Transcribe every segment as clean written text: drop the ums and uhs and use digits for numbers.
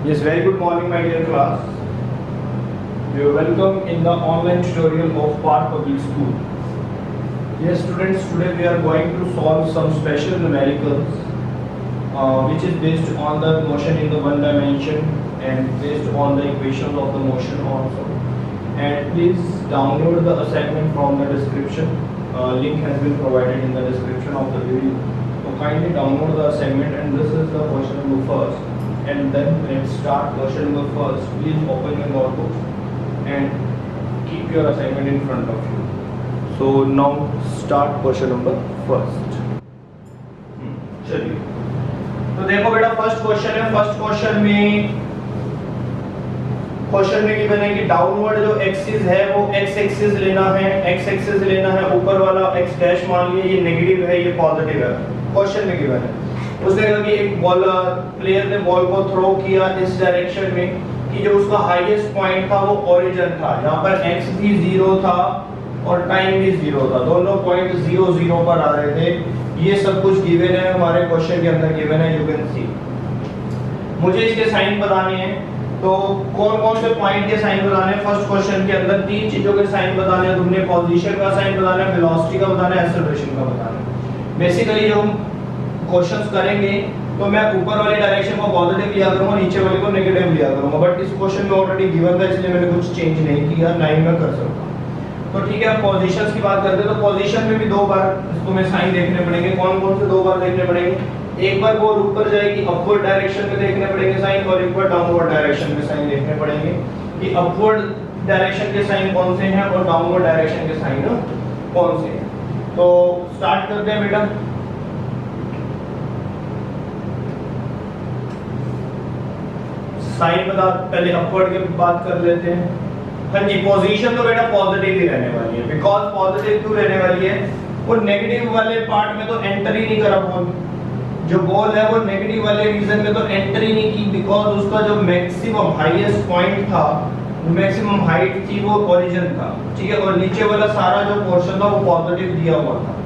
Yes, very good morning, my dear class. You are welcome in the online tutorial of Par Public School. Yes, students, today we are going to solve some special numericals, which is based on the motion in the one dimension and based on the equations of the motion also. And please download the assignment from the description. Link has been provided in the description of the video. So kindly download the assignment, and this is the question number first. And then let's start question number first. Please open your notebooks and keep your assignment in front of you. So now start question number first. चलिए, तो देखो बेटा first question है. First question में given है कि downward जो axis है वो एक्स एक्सिस लेना है. एक्स एक्सिस लेना है, ऊपर वाला एक्स डैश मान लिया, ये नेगेटिव है, ये पॉजिटिव है. क्वेश्चन में गिवन है. उसने कहा कि एक बॉलर प्लेयर ने बॉल को थ्रो किया इस डायरेक्शन में कि जो उसका हाईएस्ट पॉइंट था वो ओरिजिन था, जहां पर एक्स भी 0 था और टाइम भी 0 था. दोनों पॉइंट 0 0 पर आ रहे थे. ये सब कुछ गिवन है हमारे क्वेश्चन के अंदर गिवन है. You can see. मुझे इसके साइन बताने हैं. तो कौन कौन से पॉइंट के साइन बताने हैं? फर्स्ट क्वेश्चन के अंदर तीन चीजों के साइन बताने हैं. तुमने पोजीशन का साइन बताना है, वेलोसिटी का बताना है, एक्सेलरेशन का बताना है. बेसिकली जो हम क्वेश्चंस करेंगे तो मैं ऊपर वाले डायरेक्शन को पॉजिटिव लिया करूंगा, नीचे वाले को नेगेटिव लिया करूंगा. बट इस क्वेश्चन में ऑलरेडी गिवन था, इसलिए मैंने कुछ चेंज नहीं किया, ना ही मैं कर सकता. तो ठीक है, अब पोजीशंस की बात करते हैं. तो पोजीशन में भी दो बार तुम्हें साइन देखने पड़ेंगे. कौन कौन से दो बार देखने पड़ेंगे? एक बार बॉल ऊपर जाएगी, अपवर्ड डायरेक्शन में देखने पड़ेंगे साइन, और एक बार डाउनवर्ड डायरेक्शन में साइन देखने पड़ेंगे कि अपवर्ड डायरेक्शन के साइन कौन से हैं और डाउनवर्ड डायरेक्शन के साइन कौन से हैं. तो स्टार्ट करते हैं बेटा. साइन बता, पहले अपवर्ड की बात कर लेते हैं. हाँ जी, पोजीशन तो बेटा पॉजिटिव ही रहने वाली है. बिकॉज पॉजिटिव क्यों रहने वाली है? वो नेगेटिव वाले पार्ट में तो एंटर ही नहीं करा बॉल. जो बॉल है वो नेगेटिव वाले रीजन में तो एंटर ही नहीं की, बिकॉज उसका जो मैक्सिमम हाईएस्ट पॉइंट था, मैक्सिमम हाइट थी, वो ओरिजिन था. ठीक है, और नीचे वाला सारा जो पोर्शन था वो पॉजिटिव दिया हुआ था.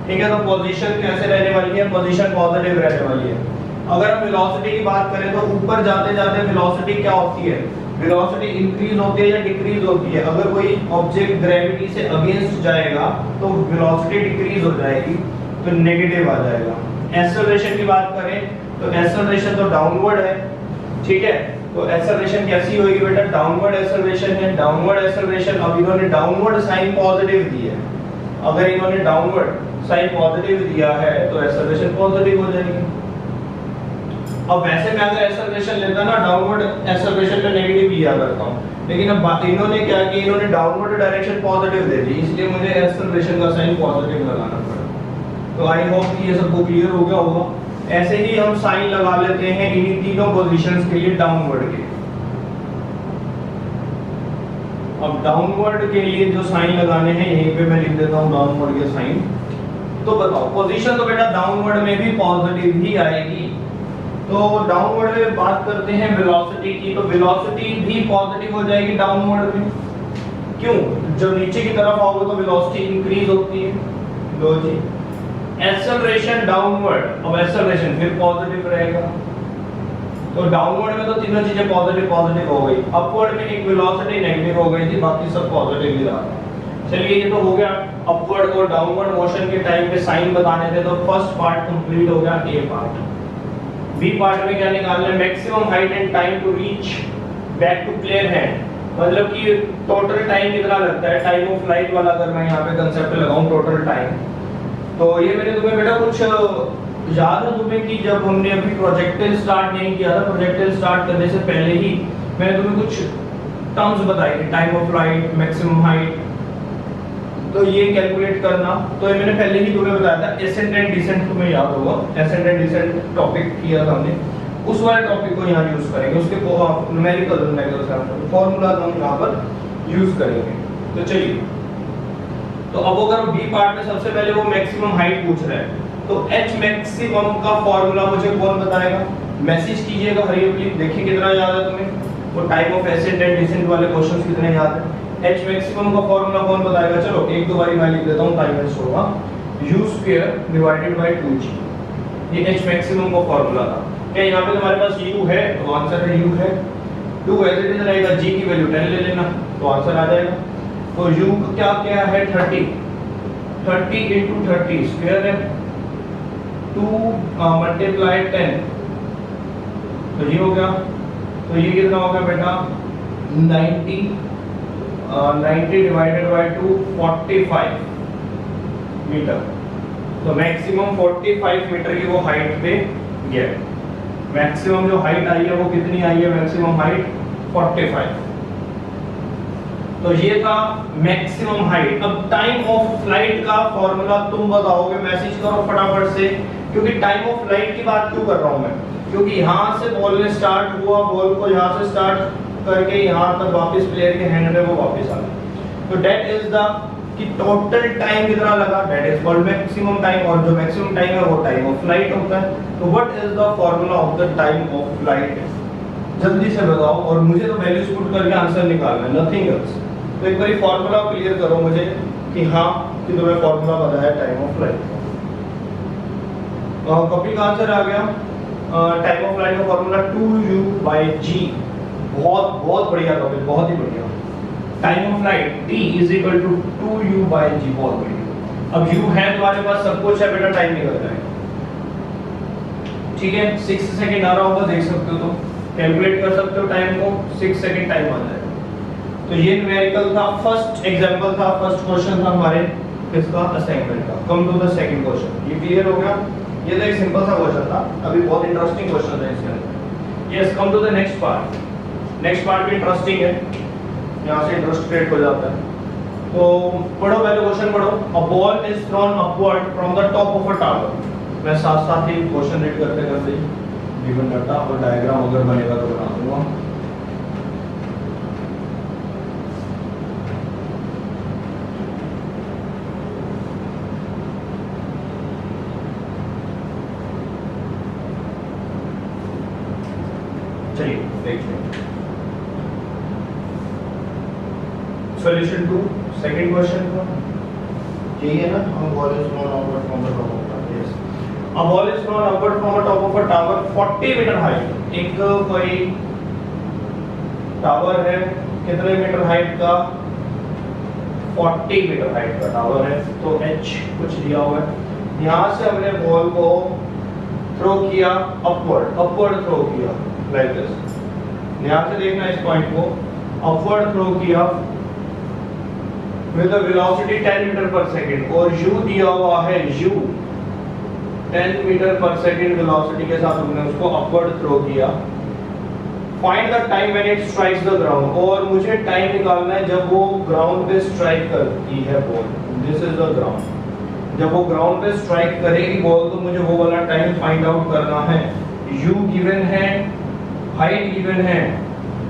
ठीक है, तो पोजीशन कैसे रहने वाली है? पोजीशन पॉजिटिव रहने वाली है. अगर हम वेलोसिटी की बात करें तो ऊपर जाते जाते वेलोसिटी क्या होती है? वेलोसिटी इंक्रीज होती है या डिक्रीज होती है? अगर कोई ऑब्जेक्ट ग्रेविटी से अगेंस्ट जाएगा तो वेलोसिटी डिक्रीज हो जाएगी, तो नेगेटिव आ जाएगा. एक्सेलरेशन की बात करें तो एक्सेलरेशन तो डाउनवर्ड है. ठीक है, तो एक्सेलरेशन कैसी होगी बेटा? डाउनवर्ड एक्सेलरेशन है. डाउनवर्ड एक्सेलरेशन, अब इन्होंने डाउनवर्ड साइन पॉजिटिव दिया है. अगर इन्होंने डाउनवर्ड साइन पॉजिटिव दिया है तो एक्सेलरेशन पॉजिटिव हो जाएगी. अब वैसे मैं अगर एक्सेलरेशन लेता ना, डाउनवर्ड एक्सेलरेशन में नेगेटिव लिया करता हूं, लेकिन अब इन्होंने क्या किया, इन्होंने डाउनवर्ड डायरेक्शन पॉजिटिव दे दी, इसलिए मुझे एक्सेलरेशन का साइन पॉजिटिव लगाना पड़ा. तो आई होप कि ये सबको क्लियर हो गया होगा. ऐसे ही हम साइन लगा लेते हैं इन तीनों पोजीशंस के लिए डाउनवर्ड के. अब डाउनवर्ड के लिए जो साइन लगाने हैं यहीं पे मैं लिख देता हूं डाउनवर्ड के साइन. तो बताओ, पोजीशन तो बेटा डाउनवर्ड में भी पॉजिटिव ही आएगी. तो डाउनवर्ड में बात करते हैं वेलोसिटी की, तो वेलोसिटी भी पॉजिटिव हो जाएगी डाउनवर्ड में. क्यों? जब नीचे की तरफ आओगे तो वेलोसिटी इंक्रीज होती है. लो जी, एक्सेलरेशन डाउनवर्ड, अब एक्सेलरेशन फिर पॉजिटिव रहेगा. तो डाउनवर्ड में तो तीनों चीजें पॉजिटिव हो गई. अपवर्ड में एक वेलोसिटी नेगेटिव हो गई थी, बाकी सब पॉजिटिव ही रहा. चलिए, ये तो हो गया अपवर्ड और डाउनवर्ड मोशन के टाइम पे साइन बताने थे. तो फर्स्ट पार्ट कंप्लीट हो गया. ए पार्ट. बी पार्ट में क्या निकालना है? Maximum height and time to reach back to player hand. मतलब कि टोटल टाइम कितना लगता है, टाइम ऑफ फ्लाइट वाला अगर मैं यहाँ पे कंसेप्ट लगाऊं, टोटल टाइम. तो ये मैंने तुम्हें बेटा कुछ याद है तुम्हें कि जब हमने अभी प्रोजेक्टाइल स्टार्ट नहीं किया था, प्रोजेक्टाइल स्टार्ट करने से पहले ही मैंने तुम्हें कुछ टर्म्स बताई थी, time of flight, maximum height. तो ये कैलकुलेट करना, तो ये मैंने पहले ही तुम्हें बताया था. एसेंट एंड डिसेंट तुम्हें याद होगा, एसेंट एंड डिसेंट टॉपिक किया था हमने. उस वाले टॉपिक को यहाँ यूज करेंगे, उसके न्यूमेरिकल फॉर्मूला हम यहाँ पर यूज करेंगे. तो चलिए, तो अब अगर बी पार्ट में सबसे पहले वो मैक्सिमम हाइट पूछ रहा है, तो एच मैक्सिमम का फॉर्मूला मुझे कौन बताएगा? मैसेज कीजिएगा हरियपली. देखिए कितना याद है तुम्हें, वो type of ascent and descent वाले क्वेश्चंस कितने याद है. एच मैक्सिमम का फॉर्मूला कौन बताएगा? चलो एक दो बारी मैं लिख देता हूं, टाइम वेस्ट होगा. u² divided by 2g. ये एच मैक्सिमम का फॉर्मूला था. क्या यहाँ पे तुम्हारे पास u है तो आंसर है u है। 2 एज इट इज रहेगा, g की वैल्यू 10 ले लेना तो आंसर आ जाएगा। तो u क्या क्या है 30, 30 into 30 स्क्वायर है, 2 मल्टीप्लाई 10 तो ये हो गया। तो ये कितना हो गया बेटा 90, 90 डिवाइडेड बाय 2 45 मीटर। तो मैक्सिमम 45 मीटर की वो हाइट पे गया। मैक्सिमम जो हाइट आई है वो कितनी आई है, मैक्सिमम हाइट 45। तो ये था मैक्सिमम हाइट। अब टाइम ऑफ फ्लाइट का फॉर्मूला तुम बताओगे, मैसेज करो फटाफट से, क्योंकि टाइम ऑफ फ्लाइट की बात क्यों कर रहा हूं मैं, क्योंकि यहाँ से बॉल ने स्टार्ट हुआ, बॉल को यहाँ से स्टार्ट करके यहाँ तक वापस प्लेयर के हैंड में वो वापस आ गया। तो दैट इज द कि टोटल टाइम कितना लगा, that is called maximum time, और जो मैक्सिमम टाइम है वो टाइम ऑफ फ्लाइट होता है। तो what is the formula of the time of flight, जल्दी से बताओ, और मुझे तो वैल्यूज पुट करके आंसर निकालना है, नथिंग एल्स। तो एक बार फार्मूला क्लियर करो मुझे कि हाँ कि तुम्हें फार्मूला पता है टाइम ऑफ फ्लाइट। कॉपी का आंसर आ गया, टाइम ऑफ फ्लाइट का फार्मूला 2u/g। बहुत बहुत बढ़िया टॉपिक, बहुत ही बढ़िया। Time of flight t = 2u/g, बहुत बढ़िया। अब u है तुम्हारे पास, सब कुछ है बेटा, टाइम निकल जाएगा। ठीक है, 6 सेकंड आ रहा होगा, देख सकते हो, तो कैलकुलेट कर सकते हो टाइम को, 6 सेकंड टाइम आ जाएगा। तो ये न्यूमेरिकल था, फर्स्ट एग्जांपल था, फर्स्ट क्वेश्चन था हमारे किसका, असाइनमेंट का। Come to the second question. ये क्लियर हो गया, ये तो एक सिंपल सा क्वेश्चन था, अभी बहुत इंटरेस्टिंग क्वेश्चन है इसके अंदर। Yes, come to the next part. Next part भी इंटरेस्टिंग है, यहाँ से इंटरेस्ट क्रिएट हो जाता है। तो पढ़ो, पहले क्वेश्चन पढ़ो। अ ball is thrown upward from the top of a tower. मैं साथ साथ ही क्वेश्चन रीड करते करते गिवन डाटा और डायग्राम अगर बनेगा तो बना दूंगा। चलिए देखते हैं। सॉल्यूशन 2 सेकंड क्वेश्चन का यही है ना, हम ball is thrown upward from the top of tower. Yes, a ball is thrown upward from the top of a tower 40 metre height. एक कोई टावर है, कितने मीटर हाइट का, 40 मीटर हाइट का टावर है। तो h कुछ दिया हुआ है, यहाँ से हमने बॉल को थ्रो किया अपवर्ड, अपवर्ड थ्रो किया लाइक दिस। ध्यान से देखना इस पॉइंट को, अपवर्ड थ्रो किया विद द वेलोसिटी 10 मीटर पर सेकंड, और u दिया हुआ है, u 10 मीटर पर सेकंड वेलोसिटी के साथ हमने उसको अपवर्ड थ्रो किया। Find the time when it strikes the ground, और मुझे टाइम निकालना है जब वो ग्राउंड पे स्ट्राइक करती है ball. This is the ground, जब वो ग्राउंड पे स्ट्राइक करेगी बॉल तो मुझे वो वाला टाइम फाइंड आउट करना है। u गिवन है, हाइट गिवन है,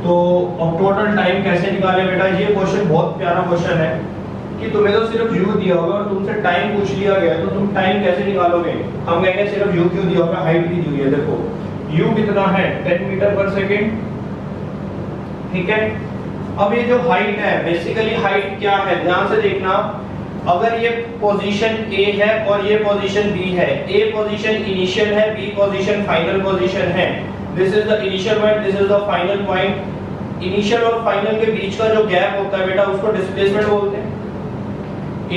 तो अब टोटल टाइम कैसे निकाले बेटा। ये क्वेश्चन बहुत प्यारा क्वेश्चन है कि तुम्हें तो सिर्फ u दिया होगा और तुमसे टाइम पूछ लिया गया, तो तुम टाइम कैसे निकालोगे। हम कहेंगे सिर्फ u क्यों दिया होगा, हाइट भी दी हुई है। देखो u कितना है, 10 मीटर पर सेकंड, ठीक है। अब ये जो हाइट है, बेसिकली हाइट क्या है, ध्यान से देखना। अगर ये पोजीशन A है और ये पोजीशन B है, A पोजीशन इनिशियल है, B पोजीशन फाइनल पोजीशन है। This is the initial point, this is the final point. Initial और फाइनल के बीच का जो गैप होता है बेटा, उसको डिस्प्लेसमेंट बोलते हैं।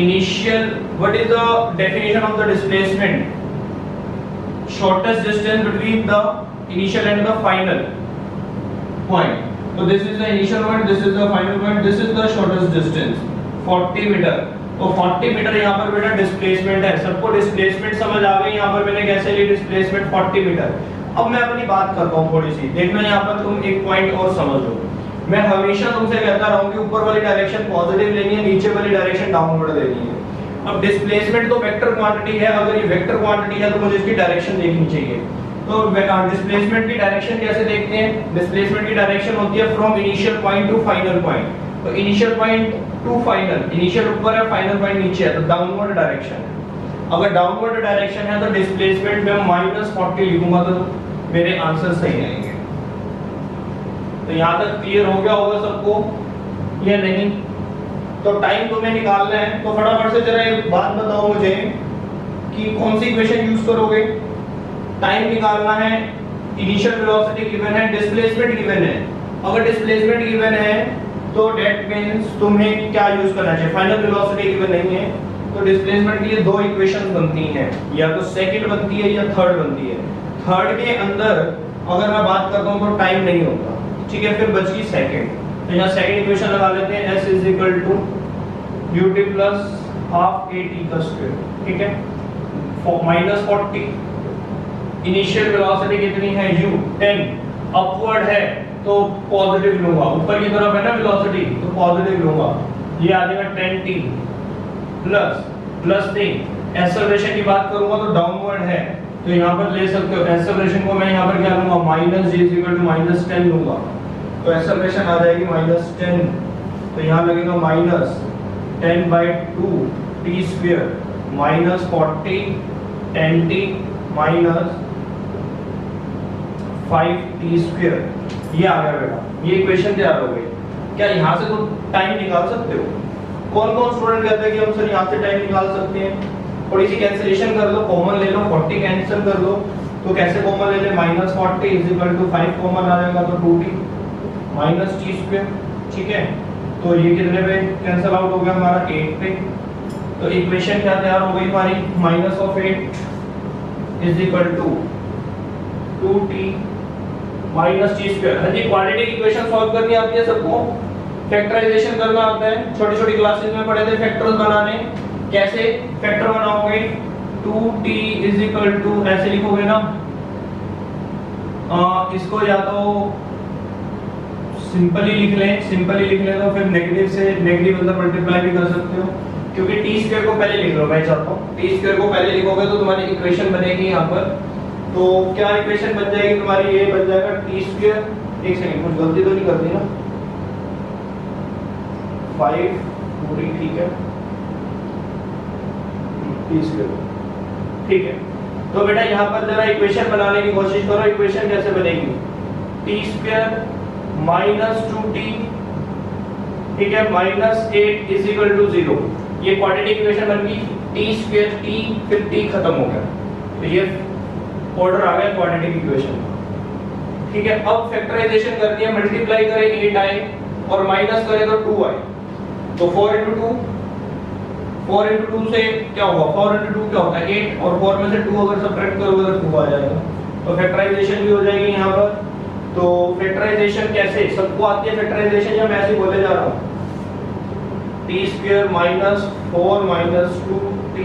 Initial, what is the definition of the displacement, shortest distance between the initial and the final point. तो this is the initial point, this is the final point, this is the shortest distance 40 meter. तो 40 metre यहाँ पर बेटा displacement है। सबको displacement समझ आ गई, यहाँ पर मैंने कैसे ली डिस्प्लेसमेंट 40 मीटर। अब मैं अपनी बात करता हूँ थोड़ी सी, देखना यहाँ पर तुम एक पॉइंट और समझो। मैं हमेशा तुमसे कहता रहूं कि ऊपर वाली डायरेक्शन पॉजिटिव लेनी है, नीचे वाली डायरेक्शन डाउनवर्ड लेनी है। अब डिस्प्लेसमेंट तो वेक्टर क्वांटिटी है, अगर ये वेक्टर क्वांटिटी है तो मुझे इसकी डायरेक्शन देखनी चाहिए। तो डिस्प्लेसमेंट की डायरेक्शन कैसे देखते हैं, डिस्प्लेसमेंट की डायरेक्शन होती है from initial point to final point. तो initial point to final, initial ऊपर है, फाइनल पॉइंट नीचे है, तो डाउनवर्ड डायरेक्शन है। अगर डाउनवर्ड डायरेक्शन है तो डिस्प्लेसमेंट में -40 लिखूंगा तो मेरे आंसर सही आएंगे। तो यहाँ तक क्लियर हो गया होगा सबको या नहीं। तो टाइम तुम्हें निकालना है, तो फटाफट से जरा एक बात बताओ मुझे कि कौन सी इक्वेशन यूज करोगे। टाइम निकालना है इनिशियल वेलोसिटी गिवन है, डिस्प्लेसमेंट गिवन है। अगर डिस्प्लेसमेंट गिवन है तो दैट मींस तुम्हें क्या यूज करना चाहिए, फाइनल वेलोसिटी गिवन नहीं है तो डिस्प्लेसमेंट के लिए दो इक्वेशन बनती हैं, या तो सेकंड बनती है या थर्ड बनती है। थर्ड के अंदर अगर मैं बात करता हूं तो टाइम नहीं होता, ठीक है, फिर बच गई सेकंड। तो यहां सेकंड इक्वेशन लगा लेते हैं, s ut plus half at का स्क्वायर, ठीक है, माइनस 40। इनिशियल वेलोसिटी कितनी है u 10, अपवर्ड है तो पॉजिटिव लूंगा, ऊपर की तरफ है ना वेलोसिटी तो पॉजिटिव लूंगा, ये आ जाएगा 10t प्लस 3। एक्सेलरेशन की बात करूंगा तो डाउनवर्ड है तो यहां पर ले सकते हो, एक्सेलरेशन को मैं यहां पर क्या लूंगा, माइनस g माइनस 10 लूंगा, तो एक्सेलरेशन आ जाएगी माइनस 10, तो यहां लगेगा minus 10/2 t square minus 40 10t minus 5t square. ये आ गया बेटा, ये इक्वेशन तैयार हो गई। क्या यहां से तो टाइम निकाल सकते हो? कौन कौन स्टूडेंट कहते हैं कि हम सर यहां से टाइम निकाल सकते हैं? थोड़ी सी कैंसिलेशन कर लो, कॉमन ले लो, 40 कैंसिल कर लो, तो कैसे कॉमन ले ले, minus 40 is equal to 5 common आ जाएगा तो 2t माइनस t स्क्वायर, ठीक है। तो ये कितने पे कैंसिल आउट हो गया हमारा 8 पे, तो इक्वेशन क्या तैयार हो गई हमारी, minus of 8 is equal to 2t minus t square. हाँ जी, क्वाड्रेटिक इक्वेशन सॉल्व करनी आती है सबको, फैक्टराइजेशन करना आता है, छोटी छोटी क्लासेस में पढ़े थे फैक्टर्स बनाने। कैसे फैक्टर बनाओगे, 2t इज इक्वल टू ऐसे लिखोगे ना, इसको या तो सिंपली लिख लें तो फिर नेगेटिव से नेगेटिव अंदर मल्टीप्लाई भी कर सकते हो, क्योंकि t स्क्वायर को पहले लिख लो, मैं चाहता हूं t स्क्वायर को पहले लिखोगे तो तुम्हारी इक्वेशन बनेगी यहां पर। तो क्या इक्वेशन बन जाएगी तुम्हारी, ये बन जाएगा t स्क्वायर, एक सेकंड कुछ गलती तो नहीं कर दी ना, 5 2t, ठीक है, t स्क्वायर, ठीक है। तो बेटा यहां पर जरा इक्वेशन बनाने की कोशिश करो, इक्वेशन कैसे बनेगी, t स्क्वायर माइनस 2t, ठीक है, माइनस 8 इज इक्वल टू 0। ये क्वाड्रेटिक इक्वेशन बन गई, t स्क्वायर t फिर t खत्म हो गया, तो ये ऑर्डर आ गया क्वाड्रेटिक इक्वेशन, ठीक है। अब फैक्टराइजेशन कर दिया, मल्टीप्लाई करें 8 आए और माइनस करें तो 2 आए, तो 4 into 2 से क्या होगा, 4 into 2 क्या होता है 8, और 4 में से 2 अगर सबट्रैक्ट करोगे तो 2 आ जाएगा, तो फैक्टराइजेशन भी हो जाएगी यहाँ पर। तो फैक्टराइजेशन कैसे, सबको आती है फैक्टराइजेशन या मैं ऐसे बोले जा रहा हूँ, t square minus 4 minus 2t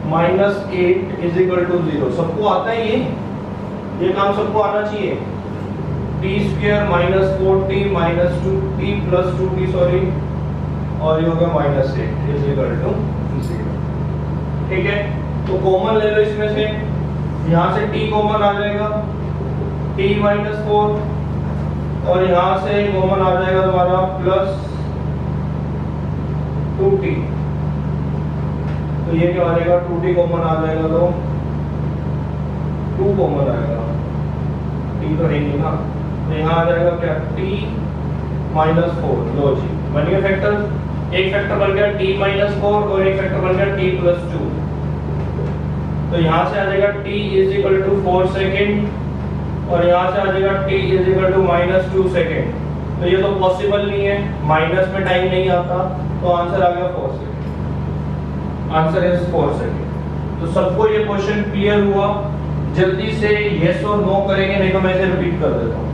minus 8 is equal to 0, सबको आता है ये काम सबको आना चाहिए। t square minus 4t minus 2t plus 2t sorry, और ये हो गया माइनस 8 इज इक्वल टू 0, ठीक है। तो कॉमन ले लो इसमें से, यहाँ से t कॉमन आ जाएगा t माइनस 4, और यहाँ से कॉमन आ जाएगा तुम्हारा प्लस 2t, तो ये क्या आ जाएगा 2t कॉमन आ जाएगा तो 2 कॉमन आएगा, t तो है नहीं ना, तो यहाँ आ जाएगा क्या t माइनस 4, लो जी बन गया फैक्टर, एक फैक्टर बन गया t माइनस 4 और एक फैक्टर बन गया t प्लस 2, तो यहाँ से आ जाएगा t is equal to 4 second और यहाँ से आ जाएगा t is equal to minus 2 second. तो ये तो पॉसिबल नहीं है, माइनस में टाइम नहीं आता, तो आंसर आ गया 4 सेकेंड, आंसर इज 4 सेकेंड। तो सबको ये क्वेश्चन क्लियर हुआ? जल्दी से यस और नो करेंगे, नहीं तो मैं इसे रिपीट कर देता हूँ।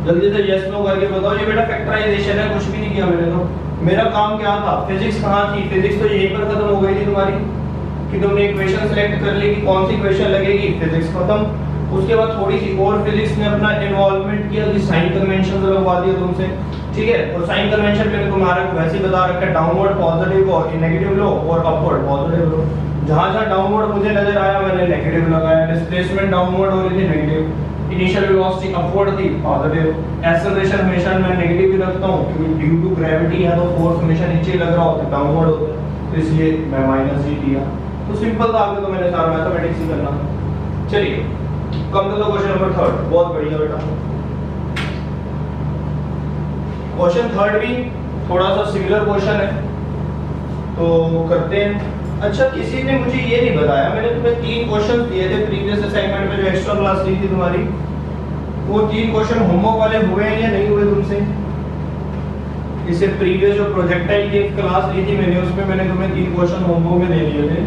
जल्दी से यस नो करके बताओ। ये बेटा फैक्टराइजेशन है, कुछ भी नहीं किया मैंने, तो मेरा काम क्या था, फिजिक्स कहाँ थी, फिजिक्स तो यहीं पर खत्म हो गई थी तुम्हारी, कि तुमने इक्वेशन सेलेक्ट कर ली कि कौन सी इक्वेशन लगेगी, फिजिक्स खत्म। उसके बाद थोड़ी सी और फिजिक्स ने अपना इन्वॉल्वमेंट किया कि साइन कन्वेंशन लगवा दिया तुमसे, ठीक है। और साइन कन्वेंशन मैंने तुम्हारे को वैसे ही बता रखा है, डाउनवर्ड पॉजिटिव और नेगेटिव लो और अपवर्ड पॉजिटिव लो। जहां जहां डाउनवर्ड मुझे नजर आया मैंने नेगेटिव लगाया, डिस्प्लेसमेंट डाउनवर्ड हो रही थी नेगेटिव, इनिशियल वेलोसिटी अपवर्ड थी पॉजिटिव, एक्सेलरेशन हमेशा मैं नेगेटिव ही रखता हूं क्योंकि ड्यू टू ग्रेविटी है तो फोर्स हमेशा नीचे लग रहा होता है, डाउनवर्ड होता है, तो इसलिए मैं माइनस ही दिया। तो सिंपल था, आगे तो मैंने सारा मैथमेटिक्स ही करना था। चलिए कम तो क्वेश्चन नंबर 3, बहुत बढ़िया बेटा। क्वेश्चन 3 भी थोड़ा सा सिमिलर क्वेश्चन है, तो करते हैं। अच्छा, किसी ने मुझे ये नहीं बताया, मैंने तुम्हें 3 क्वेश्चन दिए थे प्रीवियस असाइनमेंट में जो एक्स्ट्रा क्लास ली थी तुम्हारी, वो 3 क्वेश्चन होमवर्क वाले हुए हैं या नहीं हुए तुमसे? इससे प्रीवियस जो प्रोजेक्टाइल की क्लास ली थी मैंने, उसमें मैंने तुम्हें 3 क्वेश्चन होमवर्क में दे दिए थे,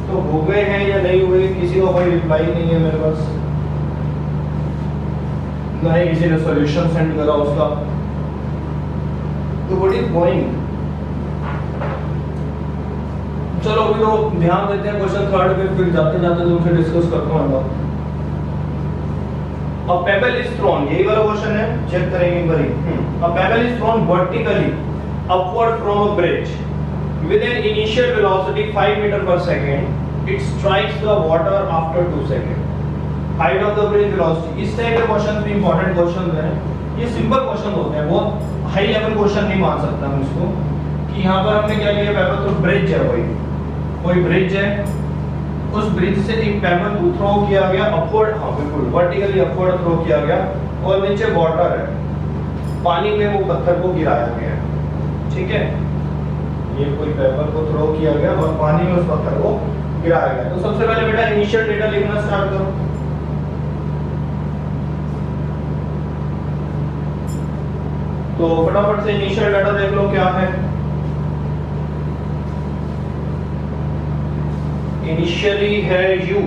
तो हुए हैं या नहीं हुए? किसी को कोई रिप्लाई नहीं है मेरे पास, ना ही किसी ने सॉल्यूशन सेंड करा उसका। तो व्हाट इज गोइंग, चलो अभी तो ध्यान देते हैं क्वेश्चन थर्ड पे, फिर जाते जाते तुमसे डिस्कस करता हूं बात। A pebble is thrown, यही वाला क्वेश्चन है, चेक करेंगे एक बार। A pebble is thrown vertically upward from a bridge with an initial velocity 5 meter per second. It strikes the water after 2 seconds. Height of the bridge velocity। इस type के question भी important question हैं। ये simple question होते हैं, बहुत high level question नहीं मान सकता हम इसको, कि यहाँ पर हमने क्या लिया, पेबल तो ब्रिज है, कोई ब्रिज है, उस ब्रिज से एक पेबल थ्रो किया गया अपवर्ड, हाँ बिल्कुल वर्टिकली अपवर्ड थ्रो किया गया, और नीचे वाटर है, पानी में वो पत्थर को गिराया गया, ठीक है। ये कोई पेबल को थ्रो किया गया और पानी में उस पत्थर को गिराया गया। तो सबसे पहले बेटा इनिशियल डेटा लिखना स्टार्ट करो। तो फटाफट से इनिशियल डाटा देख लो क्या है। इनिशियली है u,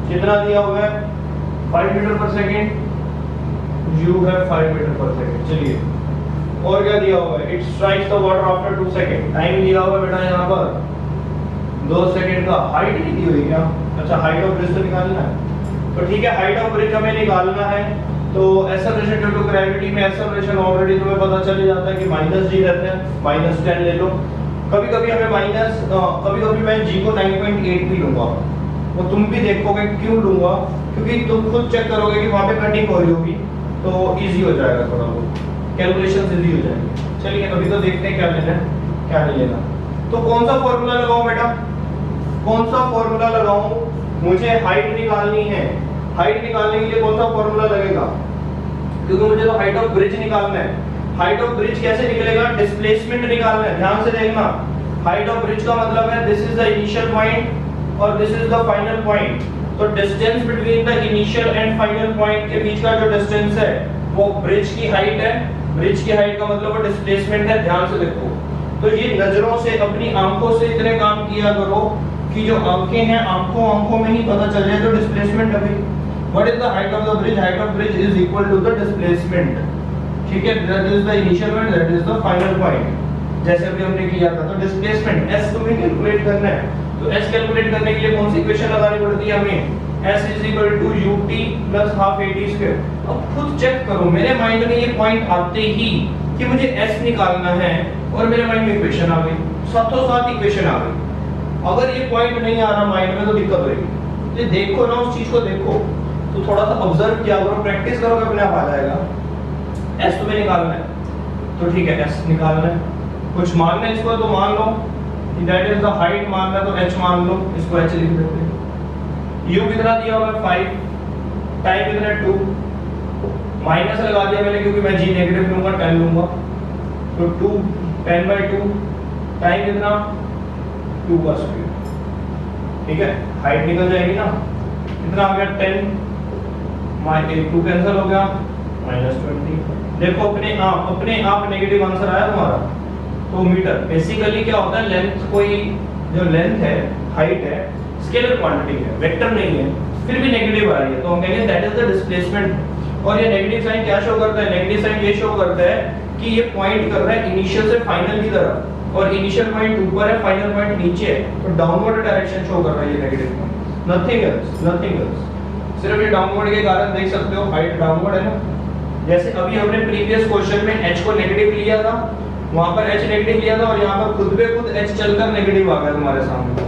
कितना दिया हुआ है 5 मीटर पर सेकेंड, u है 5 मीटर पर सेकेंड। चलिए और क्या दिया हुआ है, it strikes the water after 2 second, time दिया हुआ है बेटा यहाँ पर 2 सेकेंड का। हाइट नहीं दी हुई क्या, अच्छा हाइट ऑफ ब्रिज तो निकालना है, तो ठीक है हाइट ऑफ ब्रिज हमें निकालना है। तो एक्सेलरेशन ड्यू टू ग्रेविटी में एक्सेलरेशन ऑलरेडी तुम्हें पता चल जाता है कि -g रहते हैं, -10 ले लो। कभी कभी हमें कभी कभी मैं g को 9.8 भी लूंगा, वो तुम भी देखोगे क्यों लूंगा, क्योंकि तुम खुद चेक करोगे कि वहां पे कटिंग हो रही होगी, तो इजी हो जाएगा, थोड़ा बहुत कैलकुलेशन इजी हो जाएंगे। चलिए अभी तो देखते हैं क्या लेना है क्या नहीं लेना। तो कौन सा फॉर्मूला लगाऊं बेटा, कौन सा फॉर्मूला लगाऊं, मुझे हाइट निकालनी है, हाइट निकालने के लिए कौन सा फॉर्मूला लगेगा, क्योंकि मुझे तो हाइट ऑफ ब्रिज निकालना है। हाइट ऑफ ब्रिज कैसे निकलेगा, डिस्प्लेसमेंट निकालना है, ध्यान से देखना। हाइट ऑफ ब्रिज का मतलब है this is the initial point और this is the final point. तो distance between the initial and final point के बीच का जो डिस्टेंस है वो ब्रिज की हाइट है। ब्रिज की हाइट का मतलब वो डिस्प्लेसमेंट है, ध्यान से देखो। तो ये नजरों से अपनी आंखों से इतने काम किया करो कि जो आंखें हैं आंखों में ही पता चल जाए तो डिस्प्लेसमेंट अभी। What is the height of the bridge, height of bridge is equal to the displacement, ठीक है। That is the initial point, that is the final point, जैसे अभी हमने किया था। तो डिस्प्लेसमेंट s तुम्हें कैलकुलेट करना है, तो s कैलकुलेट करने के लिए कौन सी इक्वेशन लगानी पड़ती है हमें, s = ut + ½ at²। अब खुद चेक करो, मेरे माइंड में ये पॉइंट आते ही कि मुझे s निकालना है और मेरे माइंड में इक्वेशन आ गई, साथों साथ इक्वेशन आ गई। अगर ये पॉइंट नहीं आ रहा माइंड में तो दिक्कत होगी। ये देखो ना, उस चीज को देखो, तो थोड़ा सा ऑब्जर्व किया करो, प्रैक्टिस करोगे अपने आप आ जाएगा। s तुम्हें निकालना है, तो ठीक है s निकालना है, कुछ मानना है इसको तो मान लो कि दैट इज द हाइट, मानना है तो h मान लो, इसको h लिख देते हैं। u कितना दिया हुआ है 5, टाइम कितना है 2, माइनस लगा दिया मैंने क्योंकि मैं g नेगेटिव लूंगा 10 लूंगा, तो 2 10/2, टाइम कितना 2 का स्क्वायर, ठीक है। हाइट निकल जाएगी ना, कितना आ गया 10, 2 कैंसिल हो गया, -20। देखो अपने आप नेगेटिव आंसर आया तुम्हारा। तो मीटर बेसिकली क्या होता है, लेंथ, कोई जो लेंथ है, हाइट है, स्केलर क्वांटिटी है, वेक्टर नहीं है, फिर भी नेगेटिव आ रही है, तो हम कहेंगे दैट इज द डिस्प्लेसमेंट। और ये नेगेटिव साइन क्या शो करता है, नेगेटिव साइन ये शो करता है कि ये पॉइंट कर रहा है इनिशियल से फाइनल की तरफ, और इनिशियल पॉइंट ऊपर है, फाइनल पॉइंट नीचे है, तो डाउनवर्ड डायरेक्शन शो कर रहा है ये नेगेटिव पॉइंट, नथिंग एल्स। सिर्फ ये डाउनवर्ड के कारण देख सकते हो, हाइट डाउनवर्ड है ना। जैसे अभी हमने प्रीवियस क्वेश्चन में h को नेगेटिव लिया था, वहां पर h नेगेटिव लिया था, और यहाँ पर खुद पे खुद h चलकर नेगेटिव आ गया तुम्हारे सामने।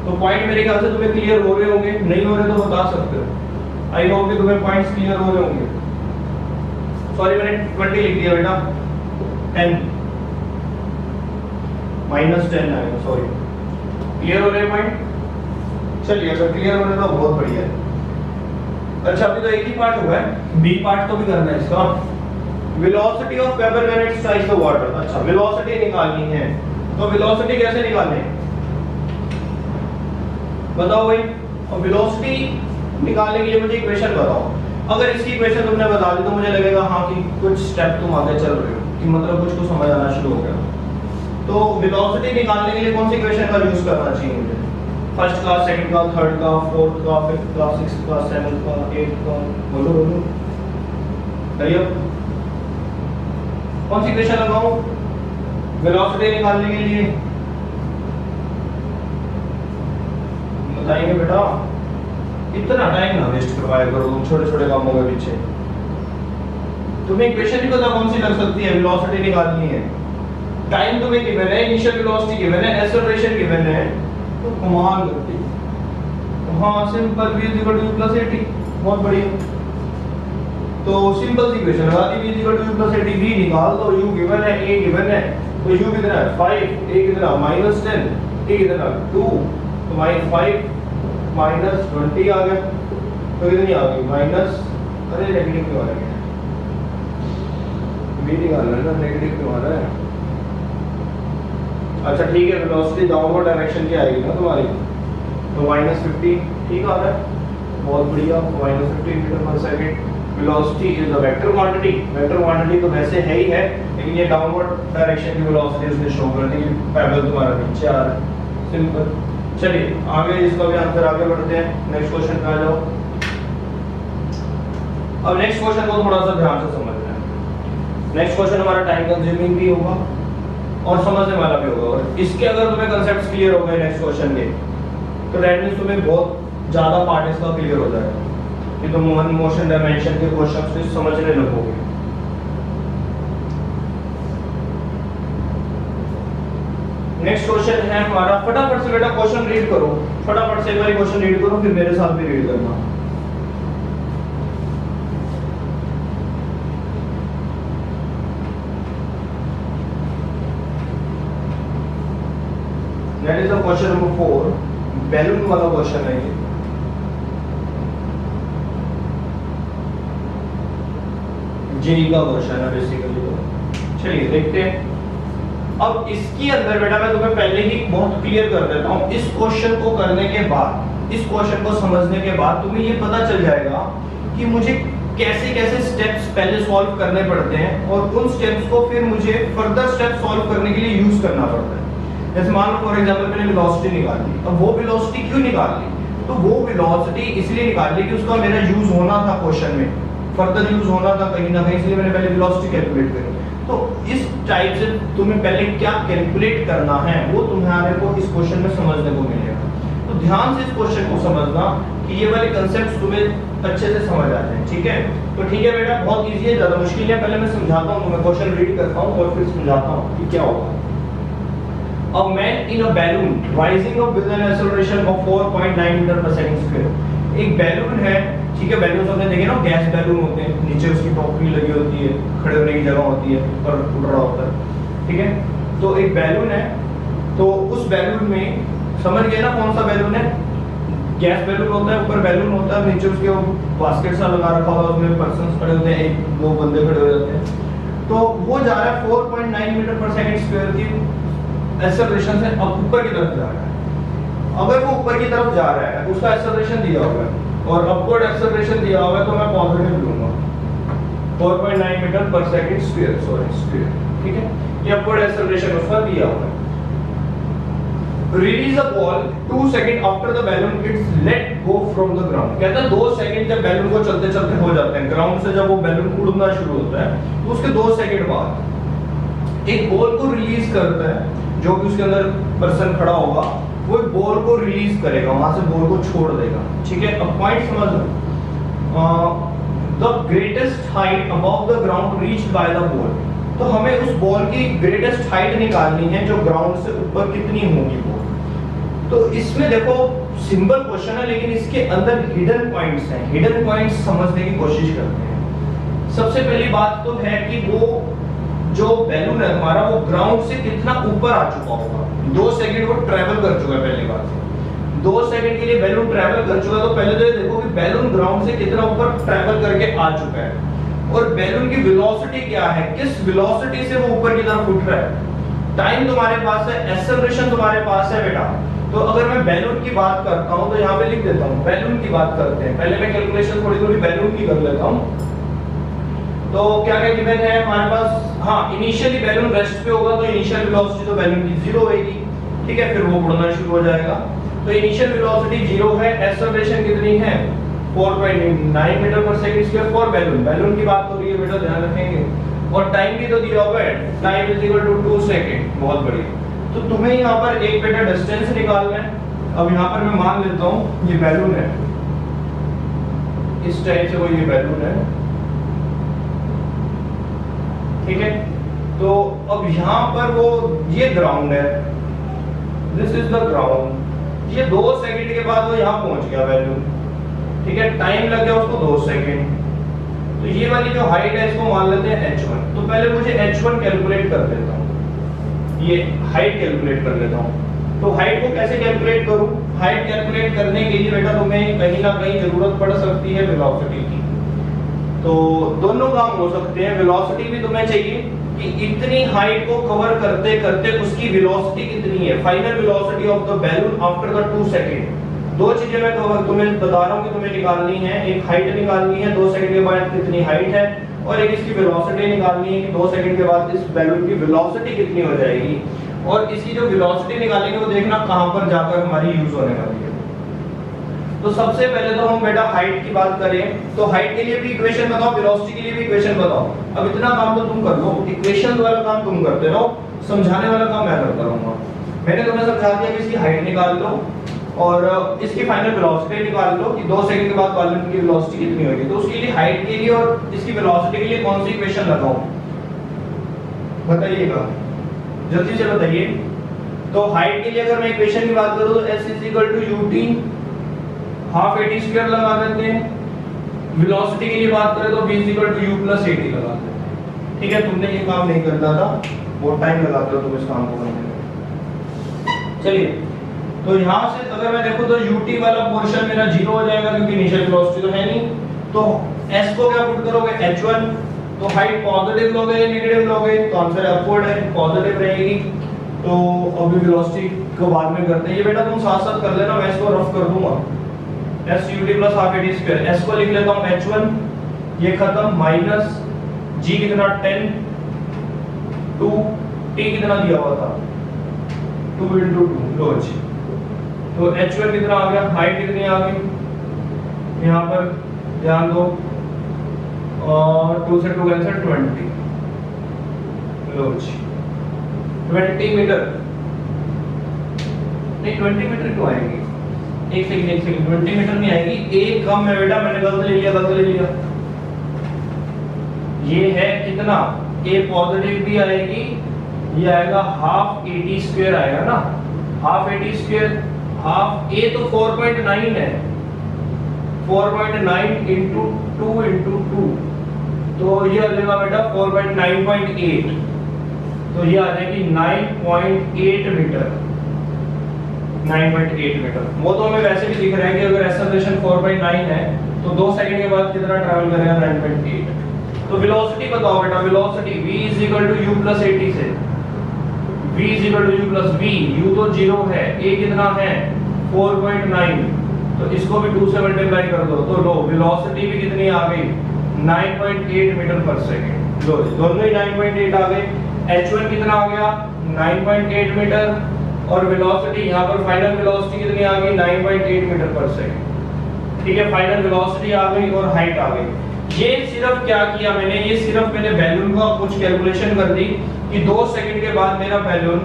तो पॉइंट मेरे ख्याल से तुम्हें क्लियर हो रहे होंगे, नहीं हो रहे तो बता सकते हो। आई होप कि तुम्हें पॉइंट्स क्लियर हो रहे होंगे। सॉरी मैंने 20 लिख दिया बेटा, 10 -10 आएगा, सॉरी। क्लियर हो रहे पॉइंट? चलिए अगर क्लियर हो रहे तो बहुत बढ़िया है। अच्छा अभी तो एक ही पार्ट हुआ है, बी पार्ट तो भी करना है इसका। Velocity of paper when it strikes the water. अच्छा वेलोसिटी निकालनी है, तो वेलोसिटी कैसे निकालें? बताओ भाई, और वेलोसिटी निकालने के लिए मुझे इक्वेशन बताओ। अगर इसकी इक्वेशन तुमने बता दी तो मुझे लगेगा हाँ कि कुछ स्टेप तुम आगे चल रहे हो, कि मतलब कुछ को समझ आना शुरू हो गया। तो वेलोसिटी निकालने के लिए कौन सी इक्वेशन का यूज करना चाहिए मुझे? फर्स्ट का, सेकंड का, थर्ड का, फोर्थ का, फिफ्थ का, सिक्स्थ का, सेवंथ का, एट्थ का, बोलो बोलो भैया कौन सी इक्वेशन लगाऊं वेलोसिटी निकालने के लिए? बताएंगे बेटा, इतना टाइम ना वेस्ट करवाया करो तुम छोटे छोटे कामों के पीछे। तुम्हें इक्वेशन ही पता कौन सी लग सकती है, वेलोसिटी निकालनी है, टाइम तुम्हें गिवन है, इनिशियल वेलोसिटी गिवन है, एक्सेलरेशन गिवन है, तो कमाल करती है। हाँ सिंपल v = u + at, बहुत बढ़िया। तो सिंपल सी इक्वेशन लगा दी, v = u + at, v निकाल दो, u गिवन है, a गिवन है, तो u कितना है 5, a कितना -10, a कितना 2, तो -5 -20 आ गया, तो कितनी आ गई माइनस, अरे नेगेटिव क्यों आ रहा है, v निकालना है ना, नेगेटिव क्यों आ रहा है? अच्छा ठीक है, वेलोसिटी डाउनवर्ड डायरेक्शन की आएगी ना तुम्हारी, तो -50 ठीक आ रहा है, बहुत बढ़िया। -50 मीटर पर second. Velocity is a vector quantity, vector quantity तो वैसे है ही है, लेकिन ये डाउनवर्ड डायरेक्शन की वेलोसिटी उसने शो कर दी, पैरेलल तुम्हारा नीचे आ रहा है, सिंपल। चलिए आगे इसका भी आंसर आगे बढ़ते हैं, नेक्स्ट क्वेश्चन पे आ जाओ। अब नेक्स्ट क्वेश्चन को थोड़ा सा ध्यान से समझना है। नेक्स्ट क्वेश्चन हमारा टाइम कंज्यूमिंग भी होगा और समझने वाला भी होगा, और इसके अगर तुम्हें कांसेप्ट्स क्लियर हो गए नेक्स्ट क्वेश्चन के, तो दैट मींस तुम्हें बहुत ज्यादा पार्ट इसका क्लियर हो जाएगा, कि तुम वन मोशन डायमेंशन के क्वेश्चंस को समझने लगोगे। नेक्स्ट क्वेश्चन है हमारा, फटाफट से बेटा क्वेश्चन रीड करो, फटाफट से एक बार क्वेश्चन रीड करो, फिर मेरे साथ भी रीड करना। That is the question number 4, balloon वाला क्वेश्चन है ये। जेई का क्वेश्चन है बेसिकली, तो चलिए देखते हैं। अब इसके अंदर बेटा मैं तुम्हें पहले ही बहुत क्लियर कर देता हूँ, इस क्वेश्चन को करने के बाद, इस क्वेश्चन को समझने के बाद तुम्हें ये पता चल जाएगा कि मुझे कैसे कैसे स्टेप्स पहले सॉल्व करने पड़ते हैं, और उन स्टेप्स को फिर मुझे फर्दर स्टेप सॉल्व करने के लिए यूज करना पड़ता है। जैसे मान लो फॉर एग्जांपल मैंने वेलोसिटी निकाली, अब वो वेलोसिटी क्यों निकाली? तो वो वेलोसिटी इसलिए निकाली कि उसका मेरा यूज होना था क्वेश्चन में, फर्दर यूज होना था कहीं ना कहीं, इसलिए मैंने पहले वेलोसिटी कैलकुलेट करी। तो इस टाइप से तुम्हें पहले क्या कैलकुलेट करना है वो तुम्हारे को इस क्वेश्चन में समझने को मिलेगा। तो ध्यान से इस क्वेश्चन को समझना कि ये वाले कांसेप्ट्स तुम्हें अच्छे से समझ आ जाए, ठीक है? तो ठीक है बेटा, बहुत इजी है, ज्यादा मुश्किल है, पहले मैं समझाता हूँ तुम्हें, क्वेश्चन रीड करता हूँ और फिर समझाता हूँ कि क्या होगा। A man in a balloon rising up with an acceleration of 4.9 metre पर सेकंड स्क्वायर। एक बैलून है, ठीक है, बैलून आपने देखे ना, गैस बैलून होते हैं, नीचे उसकी टोकरी लगी होती है, खड़े होने की जगह होती है, ऊपर उड़ रहा होता है, ठीक है। तो एक बैलून है, तो उस बैलून में समझ गए ना कौन सा बैलून है? गैस बैलून होता है, ऊपर बैलून होता है, नीचे उसके बास्केट सा लगा रखा होता है, उसमें पर्सन्स खड़े होते हैं, एक दो बंदे खड़े हो जाते हैं। तो वो जा रहा है 4.9 मीटर पर सेकंड स्क्वायर की एक्सेलरेशन से अब ऊपर की तरफ जा रहा है। अगर वो ऊपर की तरफ जा रहा है, उसका एक्सेलरेशन दिया हुआ है और अपवर्ड एक्सेलरेशन दिया हुआ है, तो मैं पॉजिटिव लूंगा 4.9 मीटर पर सेकंड स्क्वायर, स्क्वायर, ठीक है, ये अपवर्ड एक्सेलरेशन उसका दिया हुआ है। Release a ball 2 second after the balloon it's let go from the ground. कहता है 2 सेकंड जब बैलून को चलते चलते हो जाते हैं, ग्राउंड से जब वो बैलून उड़ना शुरू होता है, तो उसके 2 सेकंड बाद एक बॉल को रिलीज करता है, जो भी उसके अंदर पर्सन खड़ा होगा वो एक बॉल को रिलीज करेगा, वहां से बॉल को छोड़ देगा, ठीक है। अब पॉइंट समझ लो, the greatest height above the ground reached by the ball. तो हमें उस बॉल की ग्रेटेस्ट हाइट निकालनी है, जो ग्राउंड से ऊपर कितनी होगी बॉल। तो इसमें देखो सिंपल क्वेश्चन है, लेकिन इसके अंदर हिडन पॉइंट्स हैं, हिडन पॉइंट्स समझने की कोशिश करते हैं। सबसे पहली बात तो है कि वो जो बैलून है हमारा, वो ग्राउंड से कितना ऊपर आ चुका होगा। 2 सेकंड वो ट्रैवल कर चुका है, पहली बात 2 सेकंड के लिए बैलून ट्रैवल कर चुका है, तो पहले तो ये देखो कि बैलून ग्राउंड से कितना ऊपर ट्रैवल करके आ चुका है, और बैलून की वेलोसिटी क्या है, किस वेलोसिटी से वो ऊपर की तरफ उठ रहा है। टाइम तुम्हारे पास है, एक्सेलरेशन तुम्हारे पास है बेटा, तो अगर मैं बैलून की बात करता हूं तो यहाँ पे लिख देता हूं, बैलून की बात करते हैं। पहले मैं कैलकुलेशन थोड़ी थोड़ी बैलून की कर लेता हूं। तो क्या क्या गिवन है हमारे पास, हाँ इनिशियली बैलून रेस्ट पे होगा तो इनिशियल वेलोसिटी तो बैलून की 0 होगी, ठीक है, फिर वो उड़ना शुरू हो जाएगा। तो इनिशियल वेलोसिटी 0 है, एक्सेलरेशन कितनी है 4.9 मीटर पर second square for balloon, balloon की बात हो रही है बेटा, ध्यान रखेंगे। और टाइम भी तो दिया हुआ है, time is equal to 2 second, बहुत बढ़िया। तो तुम्हें यहाँ पर एक बेटा डिस्टेंस निकालना है। अब यहाँ पर मैं मान लेता हूँ ये बैलून है, इस टाइप से वो ये बैलून है, ठीक है। तो अब यहाँ पर वो ये ग्राउंड है, दिस इज द ग्राउंड। ये 2 सेकंड के बाद वो यहाँ पहुंच गया बैलून, ठीक है, टाइम लग गया उसको 2 सेकंड। तो ये वाली जो हाइट है इसको मान लेते हैं h1। तो पहले मुझे h1 कैलकुलेट कर देता हूँ, ये हाइट कैलकुलेट कर लेता हूँ। तो हाइट को कैसे कैलकुलेट करूँ? हाइट कैलकुलेट करने के लिए बेटा तुम्हें कहीं ना कहीं जरूरत पड़ सकती है वेलोसिटी की। तो दोनों काम हो सकते हैं, वेलोसिटी भी तुम्हें चाहिए कि इतनी हाइट को कवर करते करते उसकी वेलोसिटी कितनी है, final velocity of the balloon after the 2 second. दो चीजें मैं तुम्हें बता रहा हूं कि तुम्हें निकालनी है, एक हाइट निकालनी है 2 सेकंड के बाद कितनी हाइट है, और एक इसकी वेलोसिटी निकालनी है कि 2 सेकंड के बाद इस बैलून की वेलोसिटी कितनी हो जाएगी। और इसकी जो वेलोसिटी निकालेंगे वो देखना कहां पर जाकर हमारी यूज होने वाली है। तो सबसे पहले तो हम बेटा हाइट की बात करें, तो हाइट के लिए भी इक्वेशन बताओ, वेलोसिटी के लिए भी इक्वेशन बताओ। अब इतना काम तो तुम कर लो, इक्वेशन वाला काम तुम करते रहो, समझाने वाला काम मैं करता रहूंगा। मैंने तुम्हें समझा दिया कि इसकी हाइट निकाल लो और इसकी फाइनल वेलोसिटी निकाल लो कि 2 सेकंड के बाद बैलून की वेलोसिटी कितनी होगी। तो उसके लिए हाइट के लिए और इसकी वेलोसिटी के लिए कौन सी इक्वेशन लगाऊं, बताइएगा, जल्दी से बताइए। तो हाइट के लिए अगर मैं इक्वेशन की बात करूं तो s ut half at square लगा देते हैं। वेलोसिटी के लिए बात करें तो v u + at लगा देते हैं, ठीक है। तुमने ये काम नहीं करना था, बहुत टाइम लगाते हो तुम इस काम को करने में। चलिए, तो यहाँ से अगर मैं देखूं तो ut वाला पोर्शन मेरा 0 हो जाएगा क्योंकि इनिशियल वेलोसिटी तो है नहीं। तो s को क्या पुट करोगे h1, तो हाइट पॉजिटिव लोगे या नेगेटिव लोगे, तो आंसर अपवर्ड है, पॉजिटिव रहेगी। तो अभी वेलोसिटी को बाद में करते हैं, ये बेटा तुम साथ साथ कर लेना, मैं इसको रफ कर दूंगा। s ut + half at square, s को लिख लेता हूं h1, ये खत्म, माइनस g कितना 10 2 t कितना दिया हुआ था 2 * 2 लो जी। तो h1 कितना आ गया, हाइट कितनी आ गई यहाँ पर ध्यान दो, और 2 से 2 कैंसिल 20 लो जी, 20 मीटर नहीं 20 मीटर क्यों आएगी, एक सेकंड 20 मीटर नहीं आएगी, एक कम है बेटा, मैंने गलत ले लिया। ये है कितना, a पॉजिटिव भी आएगी, ये आएगा हाफ at स्क्वायर आएगा ना, half at square, half a तो 4.9 है, 4.9 * 2 * 2, तो ये आ जाएगा बेटा 4.9.8, तो ये आ जाएगी 9.8 मीटर, 9.8 मीटर। वो तो हमें वैसे भी दिख रहा है कि अगर एक्सेलरेशन 4.9 है तो 2 सेकंड के बाद कितना ट्रैवल करेगा 9.8। तो वेलोसिटी बताओ बेटा, वेलोसिटी v = u + at से, v = u + v, u तो 0 है, a कितना है 4.9, तो इसको भी 2 से मल्टीप्लाई कर दो, तो लो वेलोसिटी भी कितनी आ गई 9.8 मीटर पर सेकंड। लो दोनों ही 9.8 आ गए, h1 कितना आ गया 9.8 मीटर, और वेलोसिटी यहाँ पर फाइनल वेलोसिटी कितनी आ गई 9.8 मीटर पर सेकंड, ठीक है। फाइनल वेलोसिटी आ गई और हाइट आ गई। ये सिर्फ क्या किया मैंने, ये सिर्फ मैंने बैलून का कुछ कैलकुलेशन कर दी कि 2 सेकंड के बाद मेरा बैलून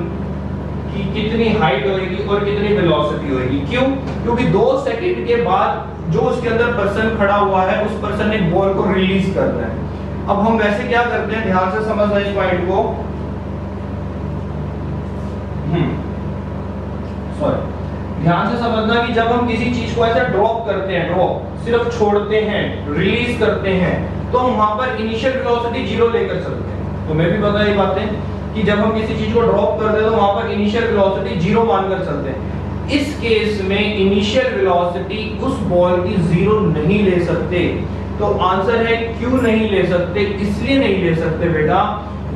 की कितनी हाइट होगी और कितनी वेलोसिटी होगी। क्यों? क्योंकि 2 सेकंड के बाद जो उसके अंदर पर्सन खड़ा हुआ है उस पर्सन ने बॉल को रिलीज करना है। अब हम वैसे क्या करते हैं, ध्यान से समझना इस पॉइंट को, ध्यान से समझना कि जब हम किसी चीज को ऐसे ड्रॉप करते हैं, ड्रॉप सिर्फ छोड़ते हैं, रिलीज करते हैं, तो हम वहां पर इनिशियल वेलोसिटी 0 लेकर चलते हैं। तो मैं भी पता ये बातें कि जब हम किसी चीज को ड्रॉप करते हैं तो वहां पर इनिशियल वेलोसिटी 0 मानकर चलते हैं। इस केस में इनिशियल वेलोसिटी उस बॉल की 0 नहीं ले सकते। तो आंसर है क्यों नहीं ले सकते, इसलिए नहीं ले सकते बेटा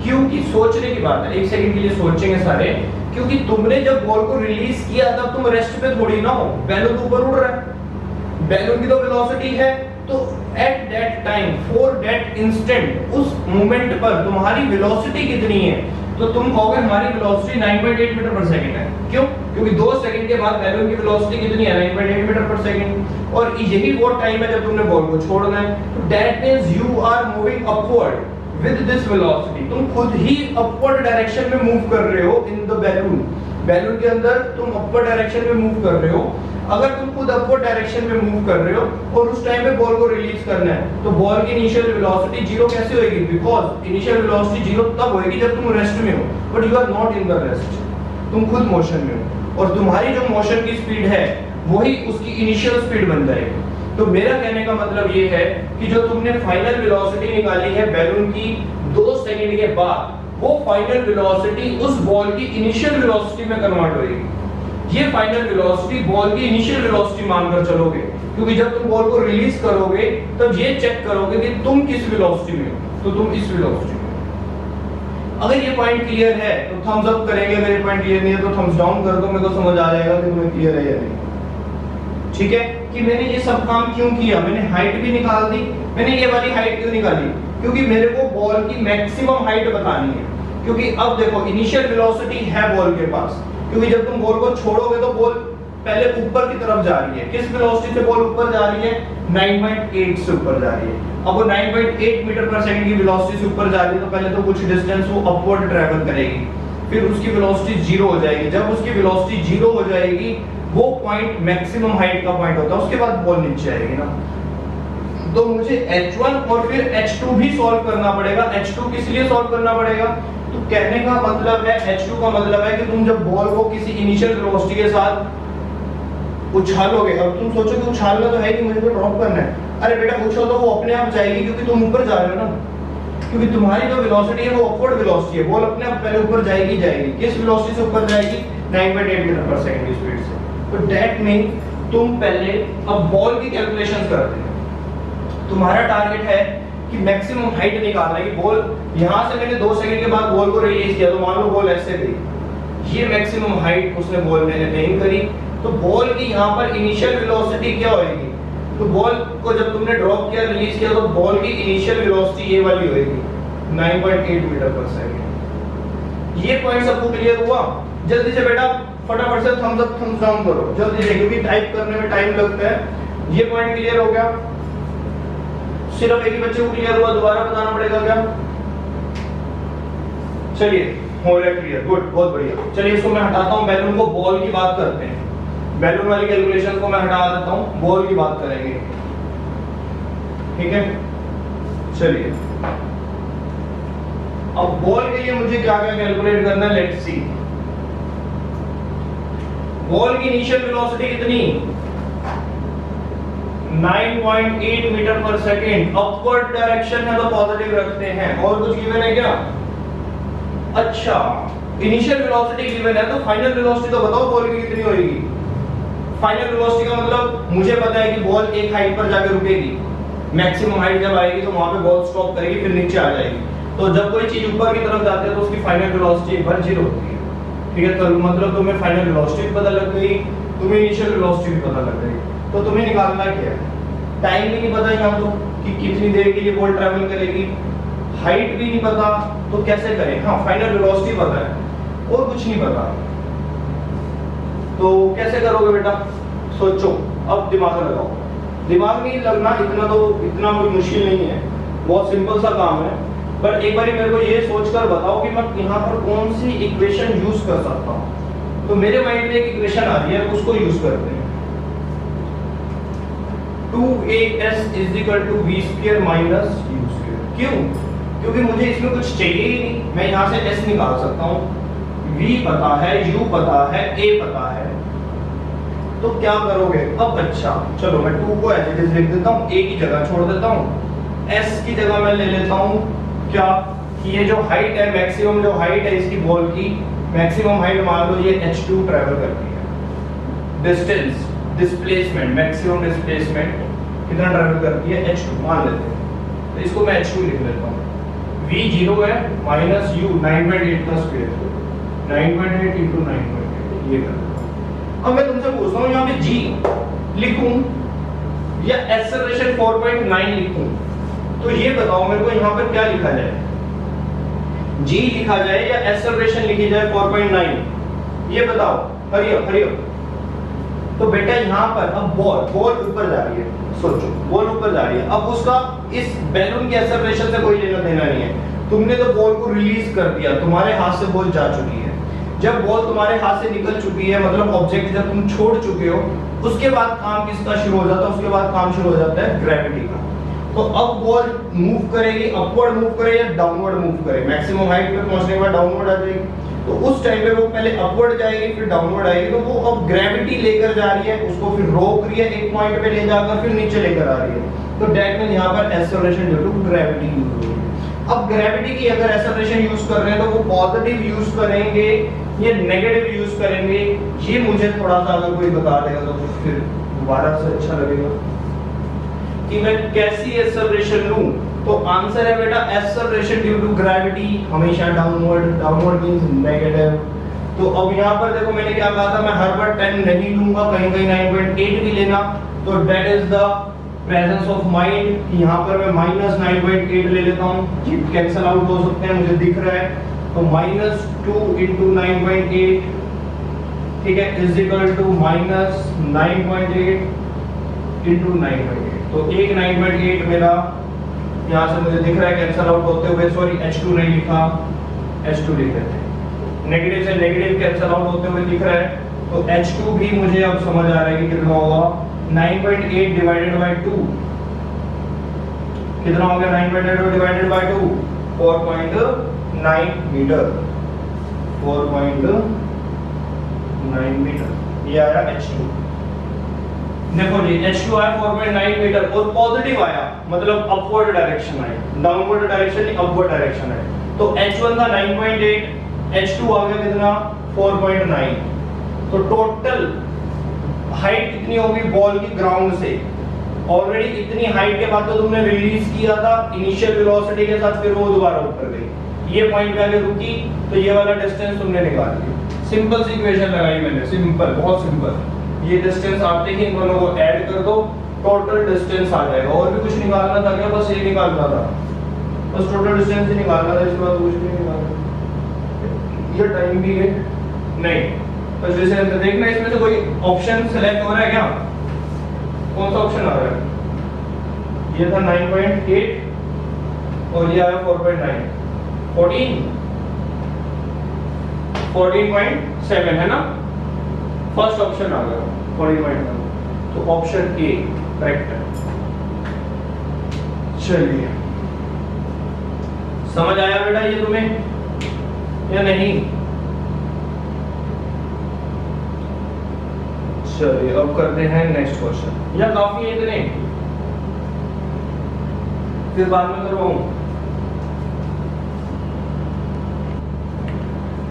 क्योंकि सोचने की बात है, एक सेकंड के लिए सोचेंगे सारे क्योंकि तुमने जब बॉल को रिलीज किया तब तुम रेस्ट पे थोड़ी ना हो, बैलून तो ऊपर उड़ रहा है, बैलून की तो वेलोसिटी है, तो at that time for that instant उस मोमेंट पर तुम्हारी वेलोसिटी कितनी है, तो तुम कहोगे हमारी वेलोसिटी 9.8 मीटर पर सेकंड है। क्यों? क्योंकि 2 सेकंड के बाद बैलून की वेलोसिटी कितनी है, 9.8 मीटर पर सेकंड, और यही वो टाइम है जब तुमने बॉल को छोड़ना है। तो that means you are moving upward with this velocity, तुम खुद ही अपवर्ड डायरेक्शन में मूव कर रहे हो इन द बैलून, बैलून के अंदर तुम अपवर्ड डायरेक्शन में मूव कर रहे हो। अगर तुम खुद अपवर्ड डायरेक्शन में मूव कर रहे हो और उस टाइम पे बॉल को रिलीज करना है, तो बॉल की इनिशियल वेलोसिटी जीरो कैसे होएगी? बिकॉज़ इनिशियल वेलोसिटी जीरो तब होएगी जब तुम रेस्ट में हो, but you are not in the rest, तुम खुद मोशन में हो, और तुम्हारी जो मोशन की स्पीड है वही उसकी इनिशियल स्पीड बन जाएगी। तो मेरा कहने का मतलब ये है कि जो तुमने फाइनल वेलोसिटी निकाली है बैलून की 2 सेकंड के बाद, वो फाइनल वेलोसिटी उस बॉल की इनिशियल वेलोसिटी में कन्वर्ट होएगी। ये फाइनल वेलोसिटी बॉल की इनिशियल वेलोसिटी मानकर चलोगे, क्योंकि जब तुम बॉल को रिलीज करोगे तब ये चेक करोगे कि तुम किस वेलोसिटी में हो, तो तुम इस वेलोसिटी में हो। अगर ये पॉइंट क्लियर है तो थम्स अप करेंगे, अगर ये पॉइंट क्लियर नहीं है तो थम्स डाउन कर दो, मेरे को समझ आ जाएगा कि तुम्हें क्लियर है या नहीं। ठीक है कि मैंने ये सब काम क्यों किया, मैंने हाइट भी निकाल दी। मैंने ये वाली हाइट क्यों निकाली? क्योंकि मेरे को बॉल की मैक्सिमम हाइट बतानी है, क्योंकि अब देखो इनिशियल वेलोसिटी है बॉल के पास, क्योंकि जब तुम बॉल को छोड़ोगे तो बॉल पहले ऊपर की तरफ जा रही है। किस वेलोसिटी से बॉल ऊपर जा रही है? 9.8 से ऊपर जा रही है। अब वो 9.8 मीटर पर सेकंड की वेलोसिटी से ऊपर जा रही है, तो पहले तो कुछ डिस्टेंस वो अपवर्ड ट्रैवल करेगी, फिर उसकी वेलोसिटी जीरो हो जाएगी। जब उसकी वेलोसिटी जीरो हो जाएगी, वो पॉइंट मैक्सिमम हाइट का पॉइंट होता है, उसके बाद बॉल नीचे आएगी ना। तो मुझे H1 और फिर H2 भी सॉल्व करना पड़ेगा। H2 किस लिए सॉल्व करना पड़ेगा? तो कहने का मतलब है, H2 का मतलब है कि तुम जब बॉल को किसी इनिशियल वेलोसिटी के साथ उछालोगे, अब तुम सोचो कि उछालना तो है कि मुझे तो ड्रॉप करना है, अरे बेटा उछलो तो वो अपने आप जाएगी, क्योंकि तुम ऊपर जा रहे हो ना, क्योंकि तुम्हारी जो वेलोसिटी है वो अपवर्ड वेलोसिटी है, बॉल अपने आप पहले ऊपर जाएगी जाएगी। किस वेलोसिटी से ऊपर जाएगी? 9.8 मीटर पर सेकंड की स्पीड से। तो दैट मीन तुम पहले अब बॉल की कैलकुलेशंस करते हो। तुम्हारा टारगेट है कि मैक्सिमम हाइट निकालना है कि बॉल यहां से मैंने 2 सेकंड के बाद बॉल को रिलीज किया, तो मान लो बॉल ऐसे गई, ये मैक्सिमम हाइट उसने बॉल ने अटेन करी, तो बॉल की यहां पर इनिशियल वेलोसिटी क्या होएगी? तो बॉल को जब तुमने ड्रॉप किया, रिलीज किया, तो बॉल की इनिशियल वेलोसिटी ये वाली होएगी 9.8 मीटर पर सेकंड। ये पॉइंट सबको क्लियर हुआ? जल्दी से बेटा फटाफट से थम्स अप थम्स डाउन करो जल्दी से, क्योंकि टाइप करने में टाइम लगता है। ये पॉइंट क्लियर हो गया? सिर्फ एक ही बच्चे को क्लियर हुआ, दोबारा बताना पड़ेगा क्या? चलिए हो रहा है क्लियर, गुड, बहुत बढ़िया। चलिए इसको मैं हटाता हूं, बैलून को बॉल की बात करते हैं। बैलून वाली कैलकुलेशन को मैं हटा देता हूं, बॉल की बात करेंगे, ठीक है? चलिए अब बॉल के लिए मुझे क्या क्या कैलकुलेट करना है, लेट्स सी। बॉल की इनिशियल वेलोसिटी कितनी? 9.8 मीटर पर सेकेंड। अपवर्ड डायरेक्शन है तो पॉजिटिव रखते हैं। और कुछ गिवन है क्या? अच्छा, इनिशियल वेलोसिटी गिवन है, तो फाइनल वेलोसिटी तो बताओ बॉल की कितनी होगी? फाइनल वेलोसिटी का मतलब मुझे पता है कि बॉल एक हाइट पर जाकर रुकेगी, मैक्सिमम हाइट जब आएगी तो वहां पे बॉल स्टॉप करेगी, फिर नीचे आ जाएगी। तो जब कोई चीज ऊपर की तरफ जाती है तो उसकी फाइनल वेलोसिटी एक बार जीरो होती है, ठीक है? तो मतलब तुम्हें फाइनल वेलोसिटी भी पता लग गई, तुम्हें इनिशियल वेलोसिटी भी पता लग गई, तो तुम्हें निकालना क्या है? टाइम भी नहीं पता यहाँ तो कि कितनी देर के लिए बॉल ट्रैवल करेगी, हाइट भी नहीं पता, तो कैसे करें? हाँ, फाइनल वेलोसिटी पता है और कुछ नहीं पता, तो कैसे करोगे बेटा? सोचो, अब दिमाग लगाओ। दिमाग नहीं लगना इतना कोई मुश्किल नहीं है, बहुत सिंपल सा काम है। पर एक बार मेरे को ये सोचकर बताओ कि मैं यहाँ पर कौन सी इक्वेशन यूज कर सकता हूँ। तो मेरे माइंड में एक इक्वेशन आ रही है, उसको यूज करते हैं। 2as = v² - u²। क्यों? क्योंकि मुझे इसमें कुछ चाहिए ही नहीं, मैं यहाँ से s निकाल सकता हूँ, v पता है, u पता है, a पता है, तो क्या करोगे अब? अच्छा चलो मैं 2 को एज इट इज लिख देता हूँ, a की जगह छोड़ देता हूँ, s की जगह मैं ले लेता हूँ क्या कि ये जो हाइट है, मैक्सिमम जो हाइट है इसकी बॉल की, मैक्सिमम हाइट मान लो ये h2 ट्रैवल करती है। डिस्टेंस, डिस्प्लेसमेंट, मैक्सिमम डिस्प्लेसमेंट कितना ट्रैवल करती है? h2 मान लेते हैं, तो इसको मैं h2 लिख लेता हूँ। v 0 है, -u 9.8 का स्क्वायर, 9.8 into 9.8 ये कर। अब मैं तुमसे पूछता हूँ यहाँ पे g लिखूं या एक्सेलरेशन 4.9 लिखूं, तो ये बताओ मेरे को यहाँ पर क्या लिखा जाए, g लिखा जाए या एक्सेलरेशन लिखी जाए 4.9, ये बताओ। Hurry up. तो बेटा यहाँ पर अब बॉल ऊपर जा रही है, सोचो बॉल ऊपर जा रही है, अब उसका इस बैलून के एक्सेलरेशन से कोई लेना देना नहीं है। तुमने तो बॉल को रिलीज कर दिया, तुम्हारे हाथ से बॉल जा चुकी है। जब बॉल तुम्हारे हाथ से निकल चुकी है, मतलब ऑब्जेक्ट जब तुम छोड़ चुके हो, उसके बाद काम किसका शुरू हो जाता है? उसके बाद काम शुरू हो जाता है ग्रेविटी का। तो अब बॉल मूव करेगी, अपवर्ड मूव करे या डाउनवर्ड मूव करे, मैक्सिमम हाइट पे पहुंचने के बाद डाउनवर्ड आ जाएगी। तो उस टाइम पे वो पहले अपवर्ड जाएगी फिर डाउनवर्ड आएगी, तो वो अब ग्रेविटी लेकर जा रही है, उसको फिर रोक रही है एक पॉइंट पे ले जाकर फिर नीचे लेकर आ रही है। तो दैट मींस यहां पर acceleration due to gravity use हो रही है। अब ग्रेविटी की अगर एक्सेलरेशन यूज कर रहे हैं तो वो पॉजिटिव यूज करेंगे या नेगेटिव यूज करेंगे, ये मुझे थोड़ा सा अगर कोई बता देगा तो फिर दोबारा से अच्छा लगेगा कि मैं कैसी एक्सेलरेशन लूं। तो आंसर है बेटा एक्सेलरेशन ड्यू टू ग्रेविटी हमेशा डाउनवर्ड मींस नेगेटिव। तो अब यहां पर देखो मैंने क्या कहा था, मैं हर बार 10 नहीं लूंगा, कहीं कहीं 9.8 भी लेना। तो that is the presence of mind. यहां पर मैं -9.8 ले लेता हूं, ये कैंसिल आउट हो सकते हैं, मुझे दिख रहा है। तो -2 into 9.8 ठीक है इज इक्वल टू -9.8 into 9.8। तो एक 9.8 मेरा यहाँ से मुझे दिख रहा है कैंसिल आउट होते हुए, सॉरी H2 नहीं लिखा, H2 लिख देते हैं, नेगेटिव से नेगेटिव कैंसिल आउट होते हुए दिख रहा है। तो H2 भी मुझे अब समझ आ रहा है कि कितना होगा, 9.8 डिवाइडेड बाय 2 कितना हो गया, 9.8 डिवाइडेड बाय 2 4.9 मीटर, 4.9 मीटर ये आया H2। देखो जी H2 आया 4.9 मीटर और पॉजिटिव आया, मतलब अपवर्ड डायरेक्शन आया, डाउनवर्ड डायरेक्शन नहीं अपवर्ड डायरेक्शन है। तो H1 था 9.8, H2 आ गया कितना 4.9। तो टोटल हाइट कितनी होगी बॉल की ग्राउंड से? ऑलरेडी इतनी हाइट के बाद तो तुमने रिलीज किया था इनिशियल वेलोसिटी के साथ, फिर वो दोबारा ऊपर गई, ये पॉइंट पे आके रुकी, तो ये वाला डिस्टेंस तुमने निकाल लिया। सिंपल सी इक्वेशन लगाई मैंने, सिंपल, बहुत सिंपल। ये डिस्टेंस आते ही इन दोनों को ऐड कर दो, टोटल डिस्टेंस आ जाएगा। और भी कुछ निकालना था क्या? बस ये निकालना था, बस टोटल डिस्टेंस ही निकालना था, इसके बाद कुछ नहीं निकालना। ये टाइम भी है नहीं, बस जैसे देखना इसमें से कोई ऑप्शन सेलेक्ट हो रहा है क्या, कौन सा ऑप्शन आ रहा है? ये था 9.8 और ये आया 4.9, 14.7 है ना, फर्स्ट ऑप्शन आ गया 40.1, तो ऑप्शन ए करेक्ट है। चलिए समझ आया बेटा ये तुम्हें या नहीं? चलिए अब करते हैं नेक्स्ट क्वेश्चन, या काफी है इतने, फिर बाद में करवाऊं?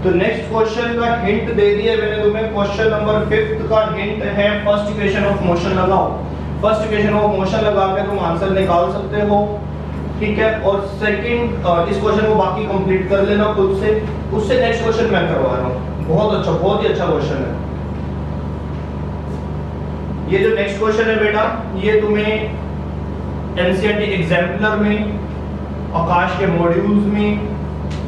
तो नेक्स्ट क्वेश्चन का हिंट दे दिया मैंने तुम्हें, क्वेश्चन नंबर 5 का हिंट है फर्स्ट इक्वेशन ऑफ मोशन लगाओ। फर्स्ट इक्वेशन ऑफ मोशन लगा के तुम आंसर निकाल सकते हो, ठीक है। और सेकंड इस क्वेश्चन को बाकी कंप्लीट कर लेना खुद से, उससे नेक्स्ट क्वेश्चन मैं करवा रहा हूं, बहुत अच्छा, बहुत ही अच्छा क्वेश्चन है। ये जो नेक्स्ट क्वेश्चन है बेटा, ये तुम्हें एनसीईआरटी एग्जाम्पलर में, आकाश के मॉड्यूल्स में,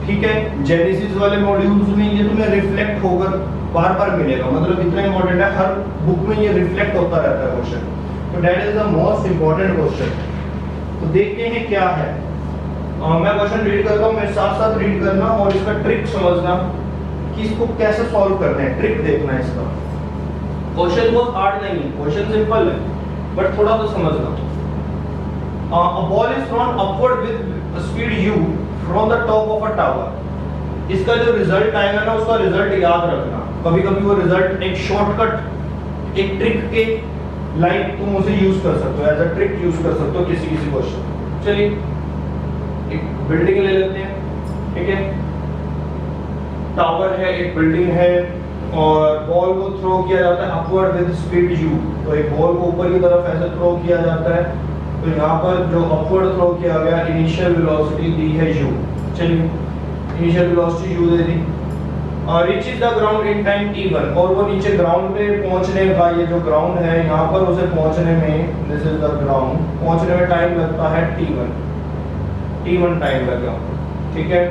ठीक है, जेनेसिस वाले मॉड्यूल्स में ये तुम्हें रिफ्लेक्ट होकर बार बार मिलेगा, मतलब इतना इंपॉर्टेंट है, हर बुक में ये रिफ्लेक्ट होता रहता है क्वेश्चन। तो that is the most important question. तो देखते हैं क्या है। मैं क्वेश्चन रीड करता हूँ, मेरे साथ साथ रीड करना और इसका ट्रिक समझना कि इसको कैसे सॉल्व करना है, ट्रिक देखना है इसका। क्वेश्चन बहुत हार्ड नहीं है, क्वेश्चन सिंपल है, बट थोड़ा तो समझना। A ball is thrown upward with speed u from the top of a tower. इसका जो रिजल्ट आएगा ना, उसका रिजल्ट याद रखना। कभी कभी वो रिजल्ट एक शॉर्टकट, एक ट्रिक के लाइक तुम उसे यूज कर सकते हो, एज अ ट्रिक यूज कर सकते हो किसी किसी क्वेश्चन। चलिए एक बिल्डिंग ले लेते हैं, ठीक है, टावर है, एक बिल्डिंग है और बॉल को थ्रो किया जाता है अपवर्ड विद स्पीड u। तो एक बॉल को ऊपर की तरफ ऐसे थ्रो किया जाता है, तो यहाँ पर जो अपवर्ड थ्रो किया गया इनिशियल वेलोसिटी दी है u। चलिए initial velocity u they the, reaches the ground in time t1, और वो नीचे ग्राउंड पे पहुंचने का, ये जो ग्राउंड है यहाँ पर उसे पहुंचने में, दिस इज द ग्राउंड, पहुंचने में टाइम लगता है t1 टाइम लगा, ठीक है।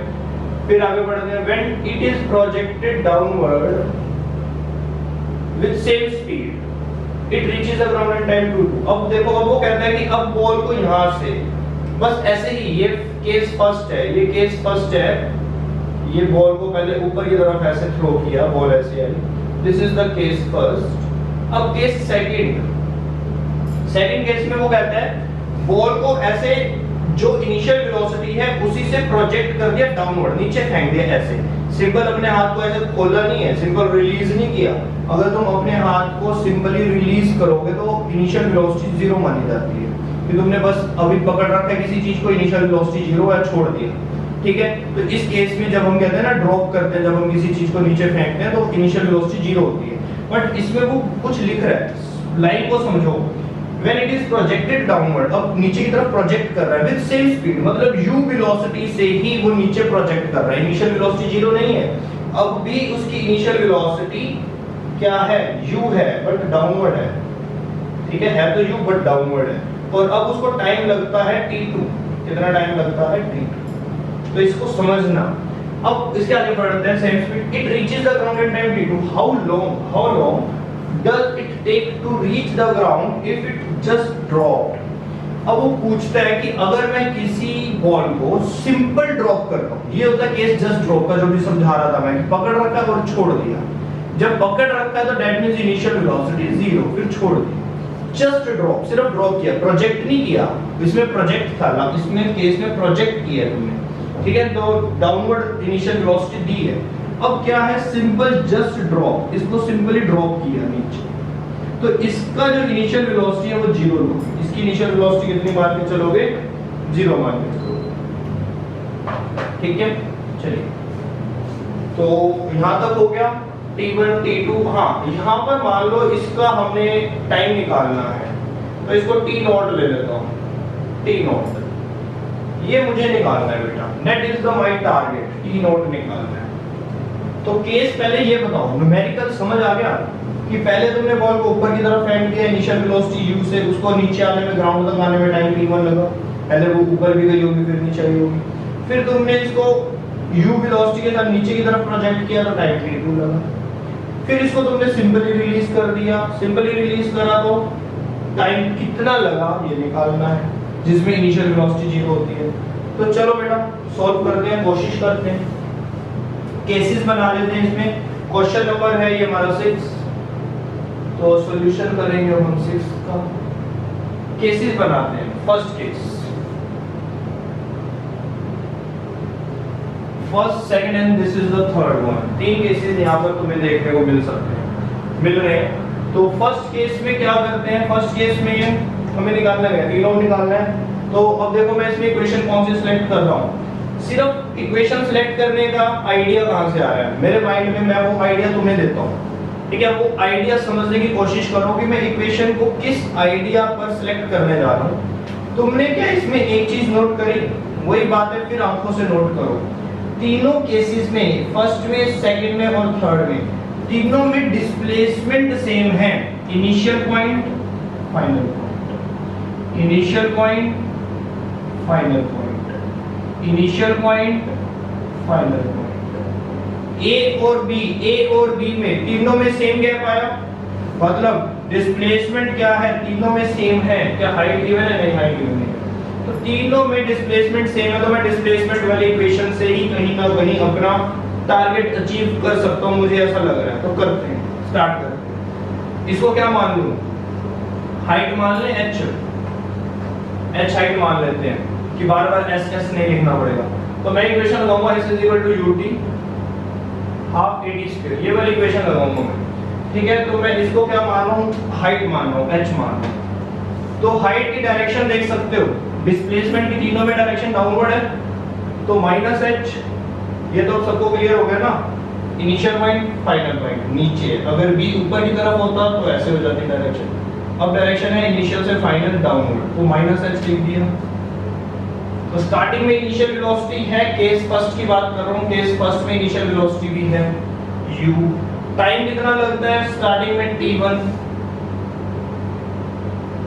फिर आगे बढ़ते हैं, when it is projected downward with same speed it reaches the ground in time t2। अब देखो, अब वो कहता है कि अब बॉल को यहाँ से बस ऐसे ही, ये केस फर्स्ट है, ये केस फर्स्ट है, ये बॉल को पहले ऊपर की तरफ ऐसे थ्रो किया, बॉल ऐसे आई, this is the case first. अब केस सेकंड केस में वो कहता है बॉल को ऐसे जो इनिशियल वेलोसिटी है उसी से प्रोजेक्ट कर दिया डाउनवर्ड, नीचे फेंक दिया ऐसे। सिंपल अपने हाथ को ऐसे खोला नहीं है, सिंपल रिलीज नहीं किया। अगर तुम अपने हाथ को सिंपली रिलीज करोगे तो इनिशियल वेलोसिटी जीरो मानी जाती है, कि तुमने बस अभी पकड़ रखा है किसी चीज को, इनिशियल वेलोसिटी जीरो है, छोड़ दिया, ठीक है। तो इस केस में जब हम कहते हैं ना ड्रॉप करते हैं, जब हम किसी चीज को नीचे फेंकते हैं तो इनिशियल वेलोसिटी जीरो होती है। बट इसमें वो कुछ लिख रहा है, लाइन को समझो, when it is projected downward, अब नीचे की तरफ प्रोजेक्ट कर रहा है विद सेम स्पीड, मतलब u वेलोसिटी से ही वो नीचे प्रोजेक्ट कर रहा है, इनिशियल वेलोसिटी जीरो नहीं है, अब भी उसकी इनिशियल वेलोसिटी क्या है, u है, बट डाउनवर्ड है, ठीक है तो u बट डाउनवर्ड है। और अब उसको टाइम लगता है t2, कितना टाइम लगता है t2, तो इसको समझना। अब इसके आगे बढ़ते हैं, same speed it reaches the ground in time t2, how long does it take to reach the ground if it just dropped। अब वो पूछता है कि अगर मैं किसी बॉल को सिंपल ड्रॉप कर रहा हूं, ये होता है केस जस्ट ड्रॉप का, जो भी समझा रहा था मैं, कि पकड़ रखा और छोड़ दिया। जब पकड़ रखा है तो that means initial velocity zero, फिर छोड़ दिया। जस्ट ड्रॉप, सिर्फ ड्रॉप किया, प्रोजेक्ट नहीं किया, इसमें प्रोजेक्ट था, इसमें केस में प्रोजेक्ट किया तुमने, ठीक है, तो डाउनवर्ड इनिशियल वेलोसिटी दी है। अब क्या है, सिंपल जस्ट ड्रॉप, इसको सिंपली ड्रॉप किया नीचे, तो इसका जो इनिशियल वेलोसिटी है वो जीरो लो, इसकी इनिशियल वेलोसिटी कितनी मान के चलोगे, जीरो मान के चलोगे, ठीक है। चलिए, तो यहां तक हो गया t1 t2। हाँ, यहां पर मान लो इसका हमने टाइम निकालना है, तो इसको t नॉट ले लेता हूं, t नॉट ये मुझे निकालना है बेटा, that is the my target, t not निकालना है। तो केस पहले ये बताओ, न्यूमेरिकल समझ आ गया कि पहले तुमने बॉल को ऊपर की तरफ फेंक दिया इनिशियल वेलोसिटी u से, उसको नीचे आने में, ग्राउंड तक आने में टाइम t1 लगा, पहले वो ऊपर भी गई होगी फिर नीचे आई होगी, फिर तुमने इसको u वेलोसिटी के साथ नीचे की तरफ प्रोजेक्ट किया तो टाइम t2 लगा, फिर इसको तुमने सिंपली रिलीज कर दिया, सिंपली रिलीज करा तो टाइम कितना लगा ये निकालना है, जिसमें इनिशियल वेलोसिटी जीरो होती है। तो चलो बेटा सॉल्व करते हैं, कोशिश करते हैं, केसेस बना लेते हैं। इसमें क्वेश्चन नंबर है ये हमारा 6, तो सॉल्यूशन करेंगे हम 6 का। केसेस बनाते हैं, first case, first, second and this is the third one. 3 cases यहाँ पर तुम्हें देखने को मिल सकते हैं, मिल रहे हैं। तो फर्स्ट केस में क्या करते हैं, फर्स्ट केस में हमें निकालना है, t निकालना है। तो अब देखो मैं इसमें इक्वेशन कौन सी सिलेक्ट कर रहा हूँ, सिर्फ इक्वेशन सिलेक्ट करने का आइडिया कहां से आ रहा है मेरे माइंड में, मैं वो आइडिया तुम्हें देता हूं, ठीक है। वो आइडिया समझने की कोशिश करो कि मैं इक्वेशन को किस आइडिया पर सिलेक्ट करने जा रहा हूं। तुमने क्या इसमें एक चीज नोट करी, वही बात है, फिर आंखों से नोट करो। तीनों केसेस में, फर्स्ट में, सेकंड में और थर्ड में, तीनों में डिस्प्लेसमेंट सेम है, initial point, final point, initial point, final point, initial point, final point. A और बी में तीनों में सेम गैप आया, मतलब डिस्प्लेसमेंट क्या है, तीनों में सेम है। क्या हाइट गिवन है, नहीं हाइट गिवन है, तो तीनों में डिस्प्लेसमेंट सेम है, तो मैं डिस्प्लेसमेंट वाली इक्वेशन से ही कहीं ना कहीं अपना टारगेट अचीव कर सकता हूं, मुझे ऐसा लग रहा है। तो करते हैं, स्टार्ट करते हैं। इसको क्या मान लूं, हाइट मान लें, h हाइट मान लेते हैं कि बार-बार s नहीं लिखना पड़ेगा। तो मैं इक्वेशन लगाऊंगा s ut हाफ AD², ये वाली इक्वेशन लगाऊंगा मैं, ठीक है। तो मैं इसको क्या मान रहा हूं, हाइट मान रहा हूं, h मान रहा हूं। तो हाइट की डायरेक्शन देख सकते हो, डिस्प्लेसमेंट की तीनों में डायरेक्शन डाउनवर्ड है, तो -h, ये तो सबको क्लियर हो गया ना। इनिशियल पॉइंट, फाइनल पॉइंट नीचे, अगर b ऊपर की तरफ होता तो ऐसे हो जाती डायरेक्शन। अब डायरेक्शन है इनिशियल से फाइनल डाउनवर्ड, तो -h लिख दिया। तो स्टार्टिंग में इनिशियल वेलोसिटी है, केस फर्स्ट की बात कर रहा हूं, केस फर्स्ट में इनिशियल वेलोसिटी भी है, u। टाइम कितना लगता है स्टार्टिंग में t1।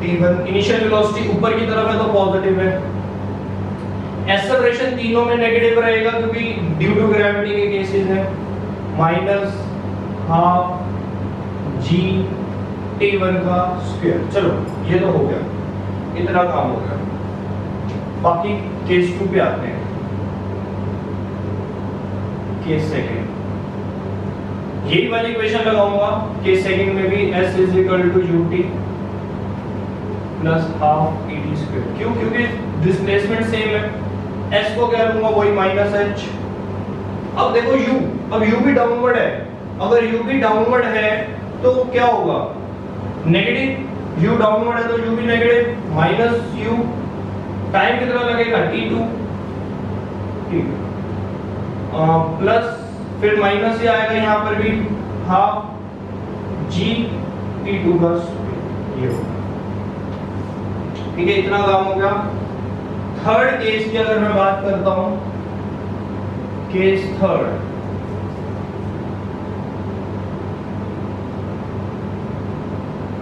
इनिशियल वेलोसिटी ऊपर की तरफ है तो पॉजिटिव है। एक्सेलरेशन तीनों में नेगेटिव रहेगा क्योंकि ड्यू टू ग्रेविटी के केसेस हैं। माइनस हाफ g t1 का स्क्वायर। चलो ये तो हो गया, इतना काम हो गया। बाकी केस 2 पे आते हैं। केस सेकंड, यही वाली इक्वेशन लगाऊंगा। केस सेकंड में भी s is equal to ut plus half et square. क्यों? क्योंकि डिस्प्लेसमेंट सेम है। s को क्या लूंगा, वही माइनस h। अब देखो u, अब u भी डाउनवर्ड है। अगर u भी डाउनवर्ड है तो क्या होगा, नेगेटिव। u डाउनवर्ड है तो u भी नेगेटिव, माइनस u। टाइम कितना लगेगा t2 प्लस फिर माइनस से आएगा यहाँ पर भी हाफ g t2 का ये होगा। ठीक है, इतना काम हो गया। थर्ड केस की अगर मैं बात करता हूं, केस थर्ड,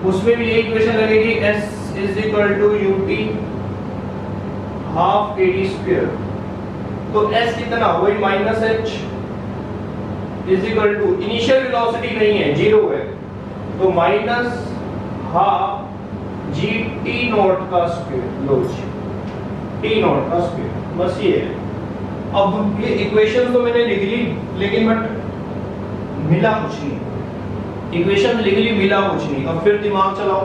उसमें भी यही इक्वेशन लगेगी। s is equal to ut half at square. तो s कितना, वही minus h is equal to, initial velocity नहीं है, जीरो है, तो minus half g t nought का स्क्वायर। लो जी, t नॉट का स्क्वायर, बस ये है। अब ये इक्वेशन तो मैंने लिख ली, लेकिन बट मिला कुछ नहीं। इक्वेशन लिख ली, मिला कुछ नहीं। अब फिर दिमाग चलाओ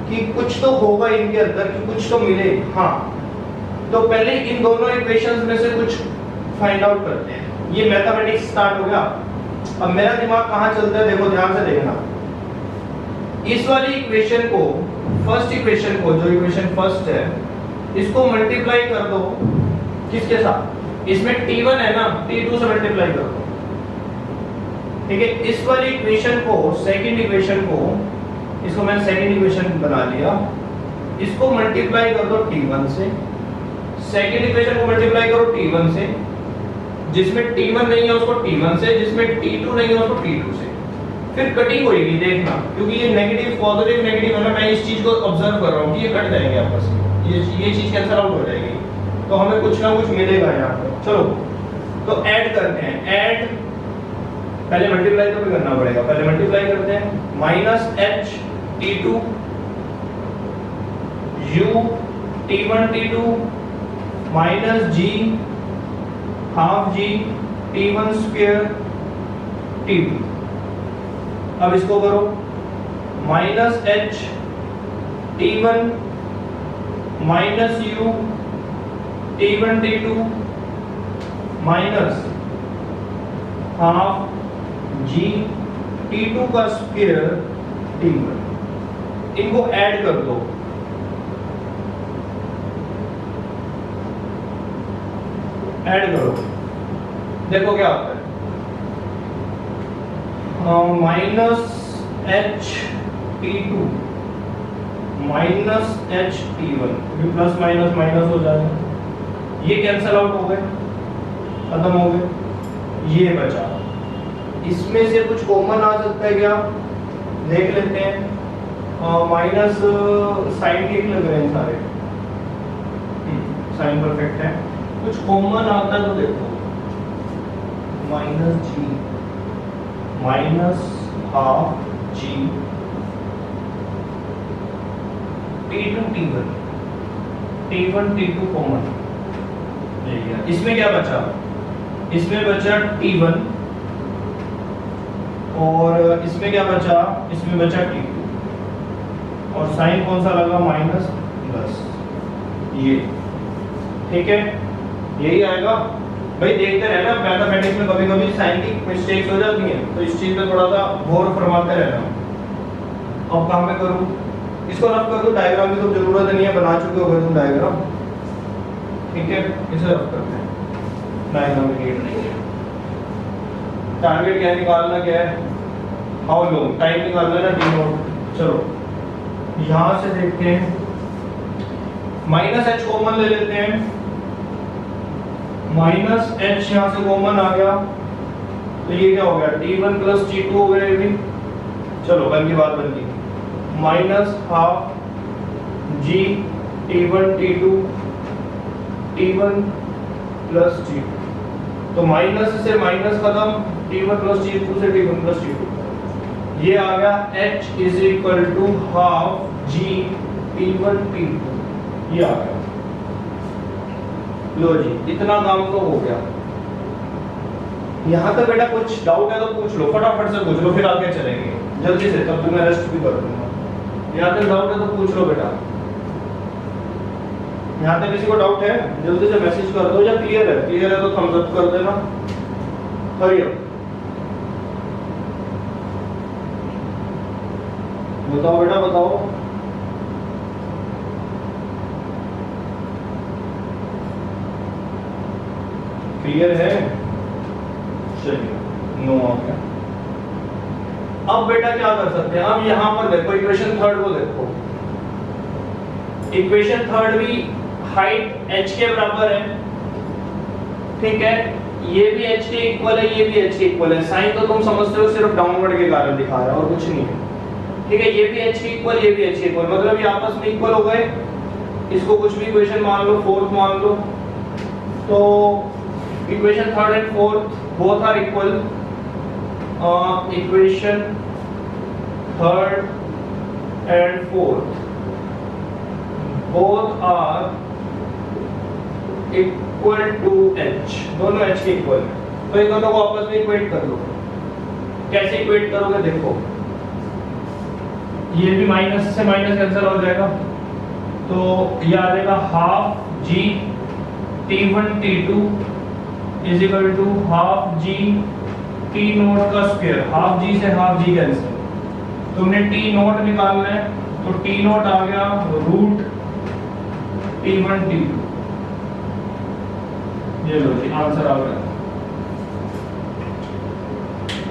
कि कुछ तो होगा इनके अंदर, कि कुछ तो मिले। हाँ, तो पहले इन दोनों इक्वेशंस में से कुछ फाइंड आउट करते हैं। ये मैथमेटिक्स स्टार्ट हो गया। अब मेरा दिमाग कहाँ चलता है, देखो ध्यान से देखना। इस वाली इक्वेशन को, फर्स्ट इक्वेशन को, जो इक्वेशन फर्स्ट है, इसको मल्टीप्लाई कर दो किसके साथ, इसमें t1 है ना, t2 से मल्टीप्लाई कर दो। ठीक है, इस वाली इक्वेशन को, सेकंड इक्वेशन को, इसको मैंने सेकंड इक्वेशन बना लिया, इसको मल्टीप्लाई कर दो t1 से। सेकंड इक्वेशन को मल्टीप्लाई करो t1 से, जिसमें t1 नहीं है उसको t1 से, जिसमें t2 नहीं है उसको t2 से। फिर कटिंग होगी, देखना, क्योंकि ये नेगेटिव पॉजिटिव नेगेटिव है ना, मैं इस चीज को ऑब्जर्व कर रहा हूँ कि ये कट जाएंगे आपस में, ये चीज कैंसिल आउट हो जाएगी, तो हमें कुछ ना कुछ मिलेगा यहाँ पर। चलो तो ऐड करते हैं। ऐड, पहले मल्टीप्लाई तो भी करना पड़ेगा, पहले मल्टीप्लाई करते हैं। Minus h t2 u t1 t2 minus g half g t1 square t2। अब इसको करो, minus h t1 minus u t1 t2 minus half g t2 का स्क्वायर t1। इनको ऐड कर दो। ऐड करो, देखो क्या होता है। Minus h t2 minus h t1, plus minus minus हो जाएगा, ये कैंसल आउट हो गए, खत्म हो गए। ये बचा, इसमें से कुछ कॉमन आ सकता है क्या, देख लेते हैं। माइनस साइन ठीक लग रहे हैं सारे, साइन परफेक्ट है। कुछ कॉमन आता है तो देखो, माइनस जी माइनस हाफ जी t2 t1 t1 t2 common. इसमें क्या बचा, इसमें बचा t1 और इसमें क्या बचा, इसमें बचा t2 और साइन कौन सा लगा, माइनस प्लस, ये ठीक है, यही आएगा। भाई देखते रहना, मैथमेटिक्स में कभी कभी साइन की मिस्टेक्स हो जाती हैं, तो इस चीज पे थोड़ा सा गौर फरमाते रहना। अब कहाँ पे करूँ, इसको रफ कर दो, डायग्राम की तो जरूरत नहीं है, बना चुके हो तुम डायग्राम, ठीक है, इसे रफ करते हैं, डायग्राम में नीड नहीं है। टारगेट क्या निकालना, क्या है, हाउ लॉन्ग, टाइम निकालना है ना, टी नोट। चलो यहाँ से देखते हैं, माइनस h कॉमन ले लेते हैं, माइनस h यहाँ से कॉमन आ गया, तो ये क्या हो गया T1 प्लस T2 हो गया ये भी। चलो कल की बात बन गई minus half G T1 T2 T1 plus T2। तो माइनस से माइनस खत्म, T1 प्लस T2 से T1 प्लस T2। ये आ गया H is equal to half G T1 T2, ये आ गया। लो जी इतना काम तो हो गया। यहाँ तक बेटा कुछ डाउट है तो पूछ लो, फटाफट से पूछ लो, फिर आगे चलेंगे जल्दी से, तब तक मैं रेस्ट भी कर दूंगा। यहाँ तक डाउट है तो पूछ लो बेटा। यहाँ तक किसी को डाउट है जल्दी से मैसेज कर दो, या क्लियर है? क्लियर है तो थम्स अप कर देना। हरी अप बताओ बेटा बताओ। क्लियर है? चलिए नो आ गया। अब बेटा क्या कर सकते हैं, अब यहां पर देखो इक्वेशन थर्ड को देखो। इक्वेशन थर्ड भी हाइट h के बराबर है, ठीक है, ये भी h के इक्वल है, ये भी h के इक्वल है। साइन तो तुम समझते हो सिर्फ डाउनवर्ड के कारण दिखा रहा है और कुछ नहीं है, ठीक है। ये भी h के इक्वल, ये भी h के इक्वल, मतलब ये आपस में इक्वल हो गए। इसको कुछ भी इक्वेशन मान लो, फोर्थ मान लो, तो equation third and fourth both are equal. Equation third and fourth both are equal to h, दोनों h के इक्वल है। तो इन दोनों को आपस में इक्वेट कर लो। कैसे इक्वेट करोगे देखो, ये भी माइनस से माइनस कैंसिल हो जाएगा, तो ये आ जाएगा half g T1 T2 is equal to half g T naught का स्क्वायर। हाफ g से हाफ g कैंसिल, तुमने T नोट निकालना है तो T नोट आ गया रूट T1 T2, ये लो जी आंसर आ गया,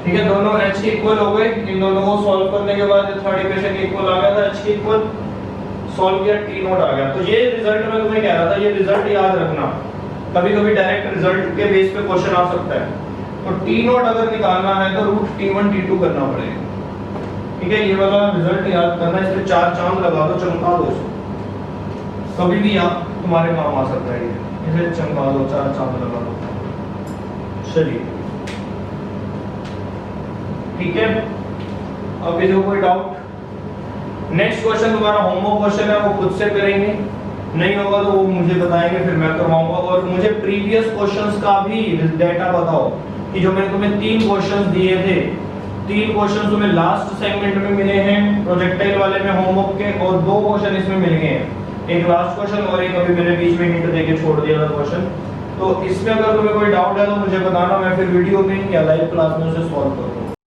ठीक है। दोनों h के इक्वल हो गए। इन दोनों को सॉल्व करने के बाद थर्ड इक्वेशन के इक्वल आ गया था, h के इक्वल सॉल्व किया, T नोट आ गया। तो ये रिजल्ट मैं तुम्हें कह रहा था, ये रिजल्ट याद रखना, कभी कभी डायरेक्ट रिजल्ट के बेस पे क्वेश्चन आ सकता है। तो T नोट अगर निकालना है तो रूट T1 T2 करना पड़ेगा, ठीक है। ये वाला रिजल्ट याद करना, इसमें 4 चांद लगा दो, चमका दो इसको, कभी भी आप तुम्हारे काम आ सकता है। इसे चमका दो, 4 चांद लगा दो, चलिए ठीक है। अब किसी को कोई डाउट? नेक्स्ट क्वेश्चन तुम्हारा होमवर्क क्वेश्चन है, वो खुद से करेंगे, नहीं होगा तो वो मुझे बताएंगे, फिर मैं करवाऊंगा। और मुझे प्रीवियस क्वेश्चंस का भी डेटा बताओ कि जो मैंने तुम्हें 3 क्वेश्चंस दिए थे, 3 क्वेश्चन तुम्हें लास्ट सेगमेंट में मिले हैं प्रोजेक्टाइल वाले में होमवर्क के, और 2 क्वेश्चन इसमें मिल गए हैं, एक लास्ट क्वेश्चन और एक अभी मैंने बीच में हिंट देके छोड़ दिया था क्वेश्चन। तो इसमें अगर तुम्हें कोई डाउट है तो मुझे बताना, मैं फिर वीडियो में या लाइव क्लास में उसे सॉल्व करूंगा।